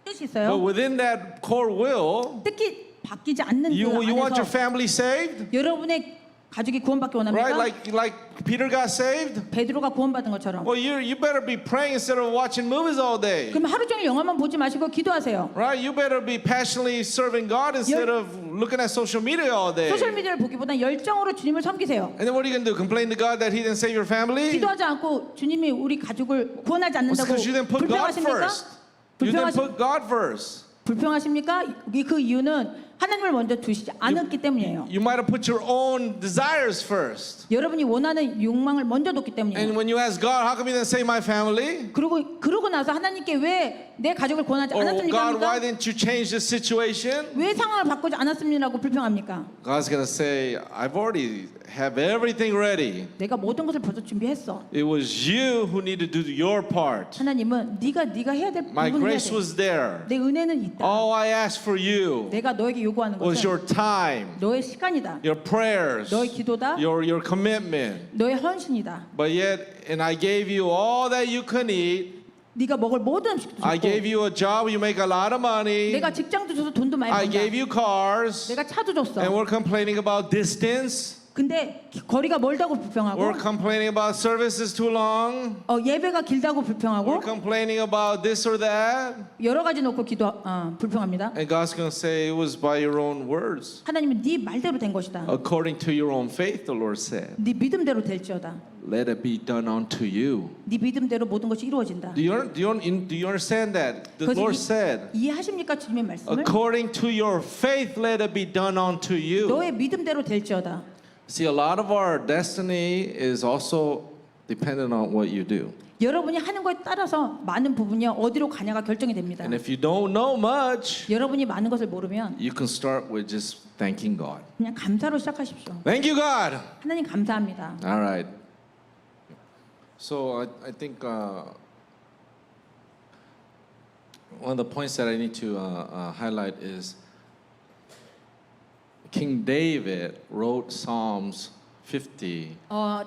뜻이 But 있어요. within that core will, 특히 바뀌지 않는 you 그 want your 안에서 family saved? 여러분의 가족이 구원받기 Right? 원합니까? Like Peter got saved? 베드로가 구원받은 것처럼. Well, you better be praying instead of watching movies all day. 그럼 하루 종일 영화만 보지 마시고 기도하세요. Right? You better be passionately serving God instead of looking at social media all day. 소셜 미디어를 보기보다 열정으로 주님을 섬기세요. And then what are you going to do? Complain to God that He didn't save your family? 기도하지 않고 주님이 우리 가족을 구원하지 Well, it's 않는다고 because you didn't put God 불평하십니까? first. You didn't 불평하시, put God first. 불평하십니까? 그 이유는 하나님을 먼저 두시지 않았기 때문이에요. You might have put your own desires first. 여러분이 원하는 욕망을 먼저 뒀기 And 때문이에요. when you ask God, how come you didn't save my family? 그러고 나서 하나님께 왜 내 가족을 구원하지 Or God, why 않았습니까? didn't you change the situation? 왜 상황을 바꾸지 않았습니라고 불평합니까? God's going to say, I've already have everything ready. 내가 모든 것을 벌써 준비했어. It was you who needed to do your part. 하나님은 네가 해야 될 My 부분을 해야 grace 돼. was there. 내 은혜는 있다. All I asked for you 내가 너에게 요구하는 was 것은 your time, 너의 시간이다. your prayers, 너의 기도다. your commitment. 너의 헌신이다. But yet, and I gave you all that you could eat. 네가 먹을 모든 음식도 I gave 줬고 you a job, you make a lot of money. 내가 직장도 줘서 돈도 많이 I 번다. gave you cars. 내가 차도 줬어. And we're complaining about distance. 근데 거리가 멀다고 불평하고 We're complaining about services too long. 예배가 길다고 We're 불평하고 complaining about this or that. 여러 가지 놓고 불평합니다. And God's going to say it was by your own words. 하나님은 네 말대로 된 것이다. According to your own faith, the Lord said. 네 믿음대로 될지어다. Let it be done unto you. 네 믿음대로 모든 것이 이루어진다. Do you understand that? The 그것을 Lord said, 이해하십니까 주님의 말씀을? according to your faith, let it be done unto you. 너의 믿음대로 될지어다. See, a lot of our destiny is also dependent on what you do. 여러분이 하는 거에 따라서 많은 부분이 어디로 가냐가 결정이 됩니다. And if you don't know much, 여러분이 많은 것을 모르면 you can start with just thanking God. 그냥 감사로 시작하십시오. Thank you, God. 하나님 감사합니다. All right. So I think one of the points that I need to highlight is King David wrote Psalms 50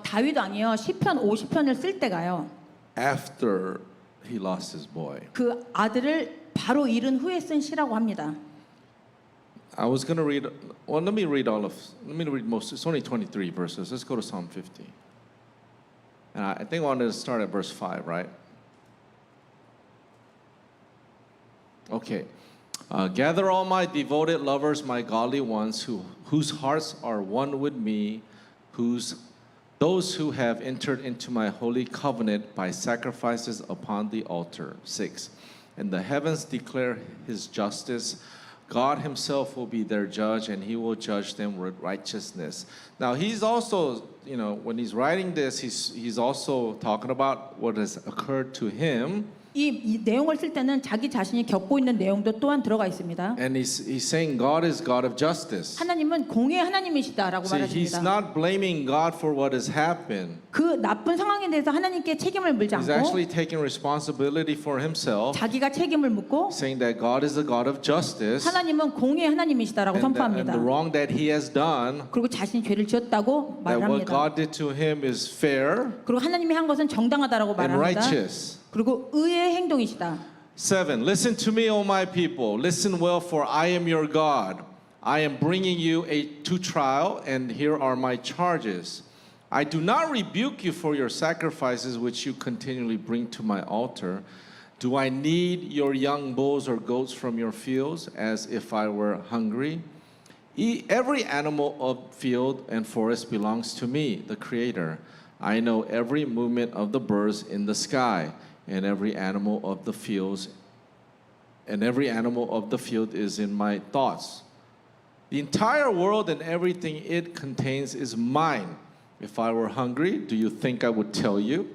다윗 왕이요 시편 50편을 쓸 때가요. after he lost his boy. 그 아들을 바로 잃은 후에 쓴 시라고 합니다. I was going to read, well, let me read most, it's only 23 verses. Let's go to Psalm 50. And I think I wanted to start at verse 5, right? Okay. Gather all my devoted lovers, my godly ones, whose hearts are one with me, those who have entered into my holy covenant by sacrifices upon the altar. 6. And the heavens declare his justice. God himself will be their judge, and he will judge them with righteousness. Now, he's also, when he's writing this, he's also talking about what has occurred to him. 이 내용을 쓸 때는 자기 자신이 겪고 있는 내용도 또한 들어가 있습니다. And he's saying God is God of justice. 하나님은 공의 하나님이시다라고 See, he's 말하십니다. not blaming God for what has happened. 그 나쁜 상황에 대해서 하나님께 책임을 물지 He's 않고 actually taking responsibility for himself, 자기가 책임을 묻고 saying that God is the God of justice, 하나님은 공의 하나님이시다라고 and 선포합니다. the wrong that he has done, 그리고 자신이 죄를 지었다고 that what 말합니다. God did to him is fair 그리고 하나님이 한 것은 정당하다라고 and 말합니다. righteous. 그리고 의의 행동이시다. 7. Listen to me, O my people. Listen well, for I am your God. I am bringing you to trial, and here are my charges. I do not rebuke you for your sacrifices, which you continually bring to my altar. Do I need your young bulls or goats from your fields, as if I were hungry? Every animal of field and forest belongs to me, the Creator. I know every movement of the birds in the sky, and every animal of the field is in my thoughts. The entire world and everything it contains is mine. If I were hungry, do you think I would tell you?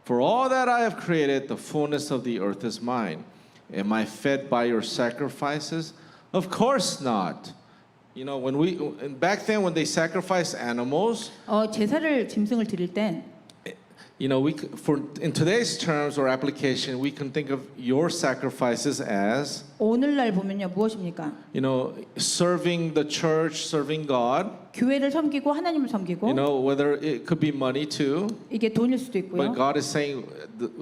For all that I have created, the fullness of the earth is mine. Am I fed by your sacrifices? Of course not. Back then when they sacrificed animals, 제사를 짐승을 드릴 땐 in today's terms or application, we can think of your sacrifices as, 오늘날 보면요 무엇입니까? serving the church, serving God. 교회를 섬기고 하나님을 섬기고 Whether it could be money too. 이게 돈일 수도 있고요. But God is saying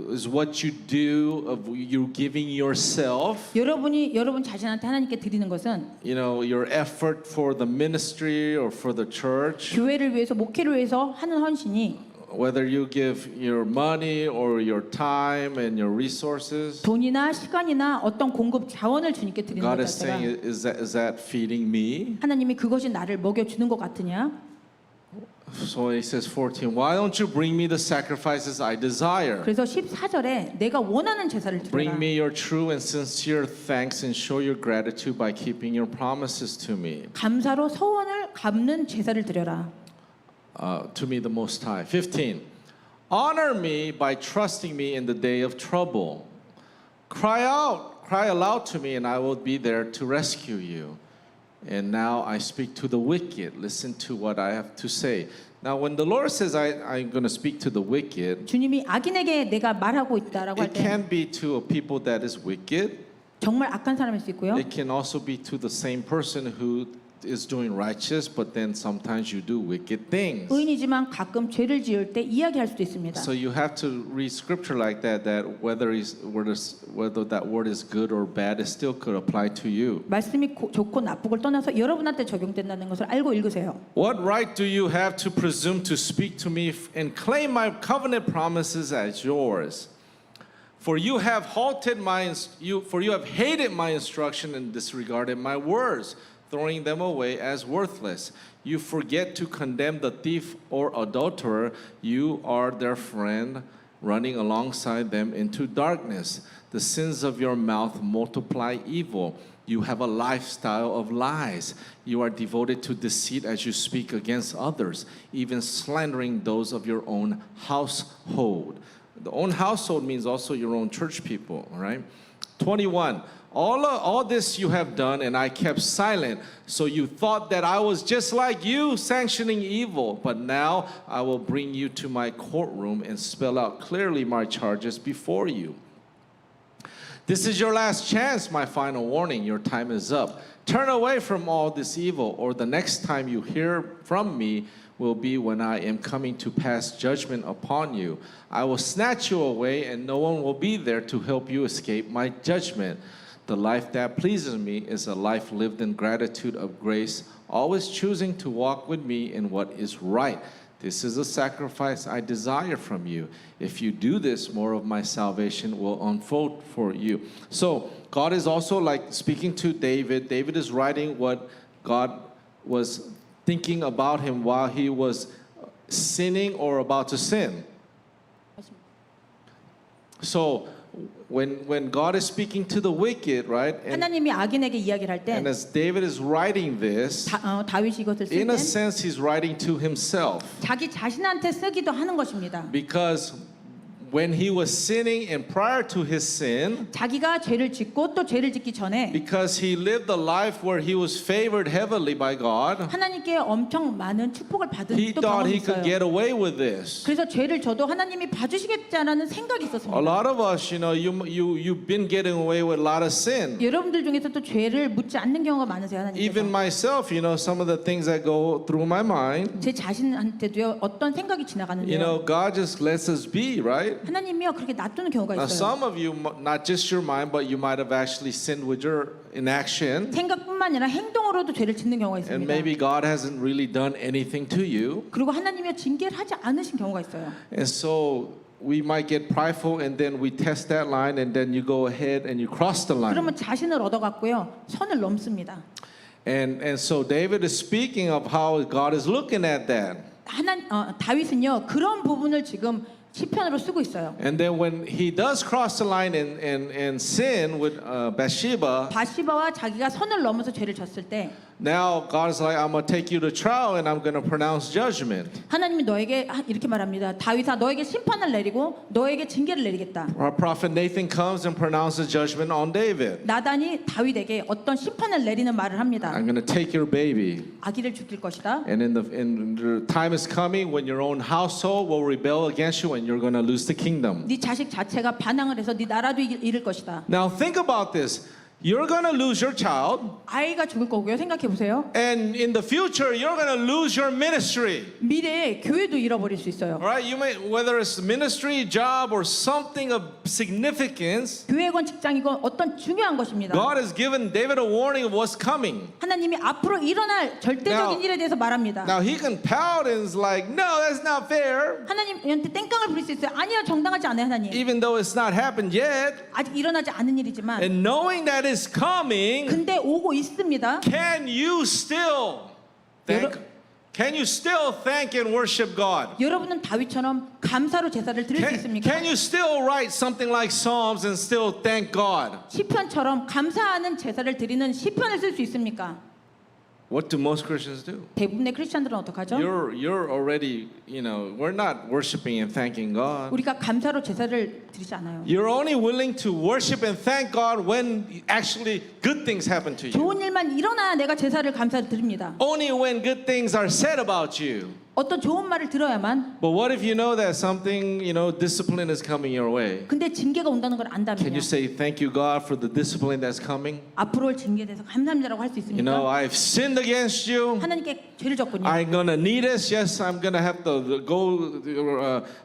is what you do of you giving yourself. 여러분 자신한테 하나님께 드리는 것은 Your effort for the ministry or for the church. 교회를 위해서 목회를 위해서 하는 헌신이 Whether you give your money or your time and your resources. 돈이나 시간이나 어떤 공급 자원을 주님께 드리는 God 것 is 자체가 saying, is that feeding me? 하나님이 그것이 나를 먹여주는 것 같으냐? So he says 14, why don't you bring me the sacrifices I desire? 그래서 14절에 내가 원하는 제사를 Bring 드려라. me your true and sincere thanks and show your gratitude by keeping your promises to me. 감사로 서원을 갚는 제사를 드려라. To me the Most High. 15. Honor me by trusting me in the day of trouble. Cry aloud to me, and I will be there to rescue you. And now I speak to the wicked. Listen to what I have to say. Now, when the Lord says I'm going to speak to the wicked, 주님이 악인에게 내가 말하고 있다라고 할 it 때 can be to a people that is wicked. 정말 악한 사람일 수 있고요. It can also be to the same person who is doing righteous, but then sometimes you do wicked things. 의인이지만 가끔 죄를 지을 때 이야기할 수도 있습니다. So you have to read scripture like that whether that word is good or bad, it still could apply to you. 말씀이 좋고 나쁘고를 떠나서 여러분한테 적용된다는 것을 알고 읽으세요. What right do you have to presume to speak to me and claim my covenant promises as yours? For you have hated my instruction and disregarded my words, throwing them away as worthless. You forget to condemn the thief or adulterer. You are their friend, running alongside them into darkness. The sins of your mouth multiply evil. You have a lifestyle of lies. You are devoted to deceit as you speak against others, even slandering those of your own household. The own household means also your own church people, all right? 21. All this you have done, and I kept silent. So you thought that I was just like you, sanctioning evil. But now I will bring you to my courtroom and spell out clearly my charges before you. This is your last chance, my final warning. Your time is up. Turn away from all this evil, or the next time you hear from me will be when I am coming to pass judgment upon you. I will snatch you away, and no one will be there to help you escape my judgment. The life that pleases me is a life lived in gratitude of grace, always choosing to walk with me in what is right. This is a sacrifice I desire from you. If you do this, more of my salvation will unfold for you. So God is also like speaking to David. David is writing what God was thinking about him while he was sinning or about to sin. So when God is speaking to the wicked, right? 하나님이 악인에게 이야기를 할 때 And as David is writing this, 다윗이 이것을 쓸 in a 때 sense he's writing to himself. 자기 자신한테 쓰기도 하는 것입니다. Because when he was sinning and prior to his sin, 자기가 죄를 짓고 또 죄를 짓기 전에 because he lived a life where he was favored heavily by God, 하나님께 엄청 많은 축복을 받은 he 또 thought 경험이 he could 있어요. get away with this. 그래서 죄를 져도 하나님이 봐주시겠다라는 생각이 A 있었습니다. lot of us, you've been getting away with a lot of sin. 여러분들 중에서 또 죄를 묻지 않는 경우가 많으세요. Even 하나님께서. myself, some of the things that go through my mind, 제 자신한테도요 어떤 생각이 지나가는데요. God just lets us be, right? 하나님이요 그렇게 놔두는 경우가 Now, 있어요. some of you, not just your mind, but you might have actually sinned with your inaction. 생각뿐만 아니라 행동으로도 죄를 짓는 경우가 And 있습니다. maybe God hasn't really done anything to you. 그리고 하나님이 징계를 하지 않으신 경우가 있어요. And so we might get prideful and then we test that line and then you go ahead and you cross the line. 그러면 자신을 얻어갖고요 선을 넘습니다. And so David is speaking of how God is looking at that. 다윗은요 그런 부분을 지금 시편으로 쓰고 있어요. And then when he does cross the line and sin with Bathsheba, 바시바와 자기가 선을 넘어서 죄를 졌을 때 now God is like, I'm going to take you to trial and I'm going to pronounce judgment. 하나님이 너에게 이렇게 말합니다. 다윗아 너에게 심판을 내리고 너에게 징계를 내리겠다. Our prophet Nathan comes and pronounces judgment on David. 나단이 다윗에게 어떤 심판을 내리는 말을 합니다. I'm going to take your baby. 아기를 죽일 것이다. And in the time is coming when your own household will rebel against you and you're going to lose the kingdom. 네 자식 자체가 반항을 해서 네 나라도 잃을 것이다. Now think about this. You're going to lose your child, 아이가 죽을 거고요. 생각해 보세요. and in the future you're going to lose your ministry. 미래에 교회도 잃어버릴 수 있어요. Right? You may, whether it's ministry, job, or something of significance, 교회건 직장이건 어떤 중요한 것입니다. God has given David a warning of what's coming. 하나님이 앞으로 일어날 절대적인 Now- 일에 대해서 말합니다. Now he can pout and is like, no, that's not fair. 하나님한테 땡깡을 부릴 수 있어요. 아니요, 정당하지 않아요, 하나님. Even though it's not happened yet, 아직 일어나지 않은 일이지만 and knowing that it's coming, 근데 오고 있습니다. can you still thank? Can you still thank and worship God? 여러분은 다윗처럼 감사로 제사를 드릴 수 있습니까? Can you still write something like Psalms and still thank God? 시편처럼 감사하는 제사를 드리는 시편을 쓸 수 있습니까? What do most Christians do? 대부분의 크리스천들은 어떡하죠? You're already, we're not worshiping and thanking God. 우리가 감사로 제사를 드리지 않아요. You're only willing to worship and thank God when actually good things happen to you. 좋은 일만 일어나야 내가 제사를 감사를 드립니다. Only when good things are said about you. 어떤 좋은 말을 들어야만. But what if you know that something, discipline is coming your way? 근데 징계가 온다는 걸 Can 안다면요. you say thank you God for the discipline that's coming? 앞으로 올 징계에 대해서 감사합니다라고 할 수 있습니까? I've sinned against you. 하나님께 죄를 졌군요. I'm gonna need this. Yes, I'm gonna have to go.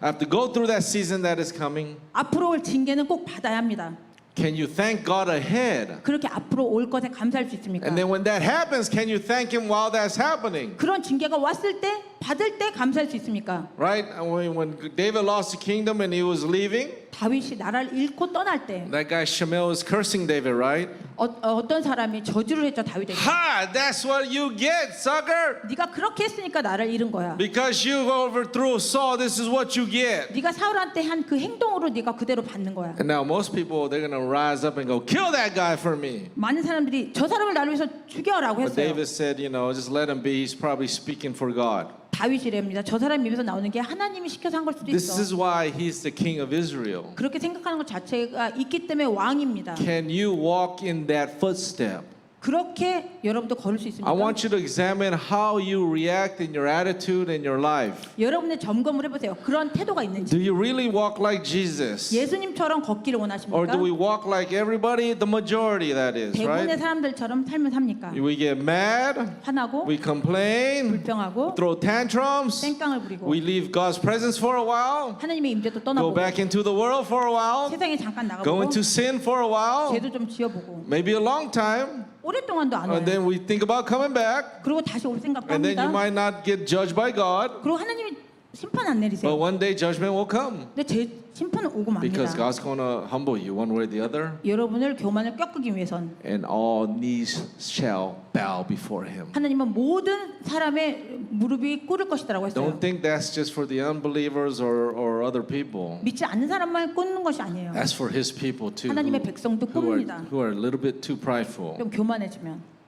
I have to go through that season that is coming. 앞으로 올 징계는 꼭 받아야 합니다. Can you thank God ahead? 그렇게 앞으로 올 것에 감사할 수 있습니까? And then when that happens, can you thank Him while that's happening? 그런 징계가 왔을 때 받을 때 감사할 수 있습니까? Right? When David lost the kingdom and he was leaving, 다윗이 나라를 잃고 떠날 때 that guy Shmuel was cursing David, right? 어떤 사람이 저주를 했죠 다윗에게. Ha! That's what you get, sucker! 네가 그렇게 했으니까 나를 잃은 거야. Because you overthrew Saul, this is what you get. 네가 사울한테 한 그 행동으로 네가 그대로 받는 거야. And now most people, they're gonna rise up and go, kill that guy for me. 많은 사람들이 저 사람을 나를 위해서 죽여라고 But 했어요. David said, just let him be. He's probably speaking for God. 다윗이랍니다. 저 사람 입에서 나오는 게 하나님이 시켜서 한 걸 수도 This is 있어. why he's the king of Israel. 그렇게 생각하는 것 자체가 있기 때문에 왕입니다. Can you walk in that footstep? 그렇게 여러분도 걸을 수 I 있습니까? want you to examine how you react in your attitude and your life. 여러분의 점검을 해보세요. 그런 태도가 있는지. Do you really walk like Jesus? 예수님처럼 걷기를 Or 원하십니까? do we walk like everybody, the majority that is, 대부분의 right? 사람들처럼 삶을 삽니까? We get mad, 화나고 we complain, 불평하고 throw tantrums, 땡깡을 부리고 we leave God's presence for a while, 하나님의 임재도 go 떠나보고 back into the world for a while, 세상에 잠깐 go 나가보고 into sin for a while, 죄도 좀 지어보고 maybe a long time, 오랫동안도 안 와요. And then we think about coming back. 그리고 다시 올 생각도 And then you 합니다. might not get judged by God. 그리고 하나님이 심판 안 But 내리세요. one day judgment will come. 근데 제 심판은 오고 맙니다. Because God's going to humble you one way or the other. 여러분을 교만을 꺾기 위해선 And all knees shall bow before him. 하나님은 모든 사람의 무릎이 꿇을 것이다라고 했어요. Don't think that's just for the unbelievers or other people. 믿지 않는 사람만 꿇는 것이 아니에요. That's for his people too. 하나님의 백성도 꿇습니다. Who are a little bit too prideful. 좀 교만해지면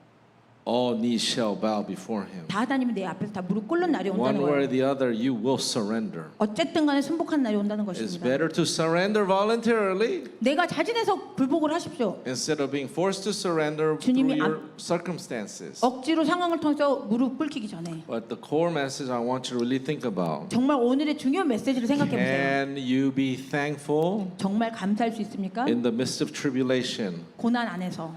All knees shall bow before him. 다 하나님이 내 앞에서 다 무릎 꿇는 날이 One 온다는 way or 거예요. the other, you will surrender. 어쨌든 간에 순복한 날이 온다는 It's 것입니다. better to surrender voluntarily 내가 자진해서 굴복을 하십시오. instead of being forced to surrender 주님이 through your circumstances. 억지로 상황을 통해서 무릎 꿇기기 전에 But the core message I want you to really think about. 정말 오늘의 중요한 메시지를 생각해 보세요. Can you be thankful 정말 감사할 수 있습니까? in the midst of tribulation? 고난 안에서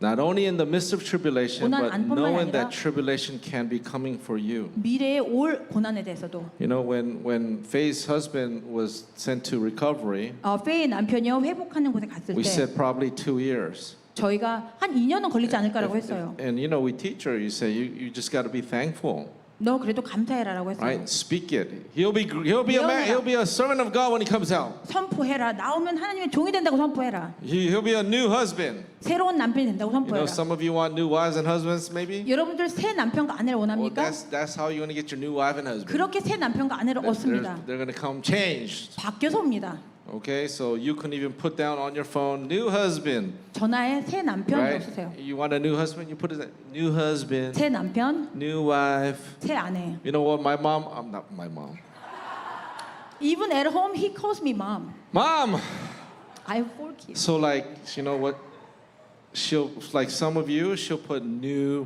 Not only in the midst of tribulation, 고난 but 안뿐만 knowing 아니라 that tribulation can be coming for you. 미래에 올 고난에 대해서도 You know, when Faye's husband was sent to recovery, 페이의 남편이요 회복하는 곳에 갔을 we 때 said probably 2 years. 저희가 한 2년은 걸리지 않을까라고 했어요. And you know, we teach her. You say you just got to be thankful, 너 그래도 감사해라라고 했어요. right? Speak it. He'll be a man. He'll be a servant of God when he comes out. 선포해라. 나오면 하나님의 종이 된다고 선포해라. He'll be a new husband. 새로운 남편이 된다고 You know, 선포해라. some of you want new wives and husbands, maybe. 여러분들 새 남편과 아내를 Well, 원합니까? that's how you're going to get your new wife and husband. 그렇게 새 남편과 아내를 얻습니다. They're going to come changed. 바뀌어서 옵니다. Okay, so you can even put down on your phone, new husband, 전화에 새 남편 right? 넣으세요. You want a new husband? You put it new husband, 새 남편, new wife. 새 아내. You know what? My mom, I'm not my mom. Even at home, he calls me mom. Mom. I have 4 kids. So like, you know what? She'll like some of you, she'll put new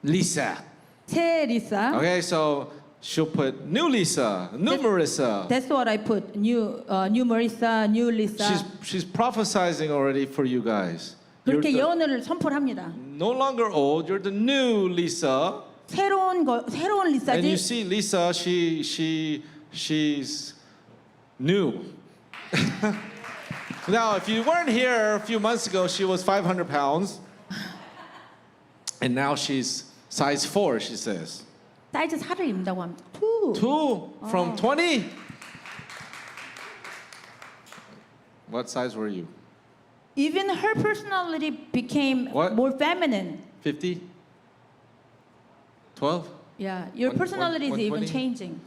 Lisa. 새 리사. Okay, so she'll put new Lisa, new Marissa. That's what I put. New Marissa, new Lisa. She's prophesying already for you guys. You're 그렇게 the- 예언을 선포를 합니다. no longer old. You're the new Lisa. 새로운 And you 리사지. see Lisa, she's new. Now, if you weren't here a few months ago, she was 500 pounds. And now she's size 4, she says. 사이즈 4를 입는다고 합니다. 2. 2 from 20. What size were you? Even her personality became What? more feminine. 50? 12? Yeah, your One- personality is even 120? changing.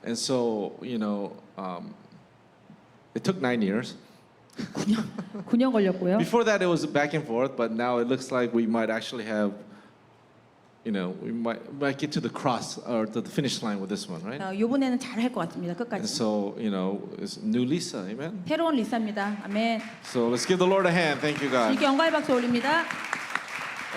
And so, you know, it took 9 years. 9년 걸렸고요. Before that, it was back and forth, but now it looks like we might actually have, you know, we might get to the cross or to the finish line with this one, right? 이번에는 잘 할 것 같습니다. And 끝까지. so, you know, it's new Lisa, amen? 새로운 리사입니다. 아멘. So let's give the Lord a hand. Thank you, God. 이렇게 영광의 박수 올립니다.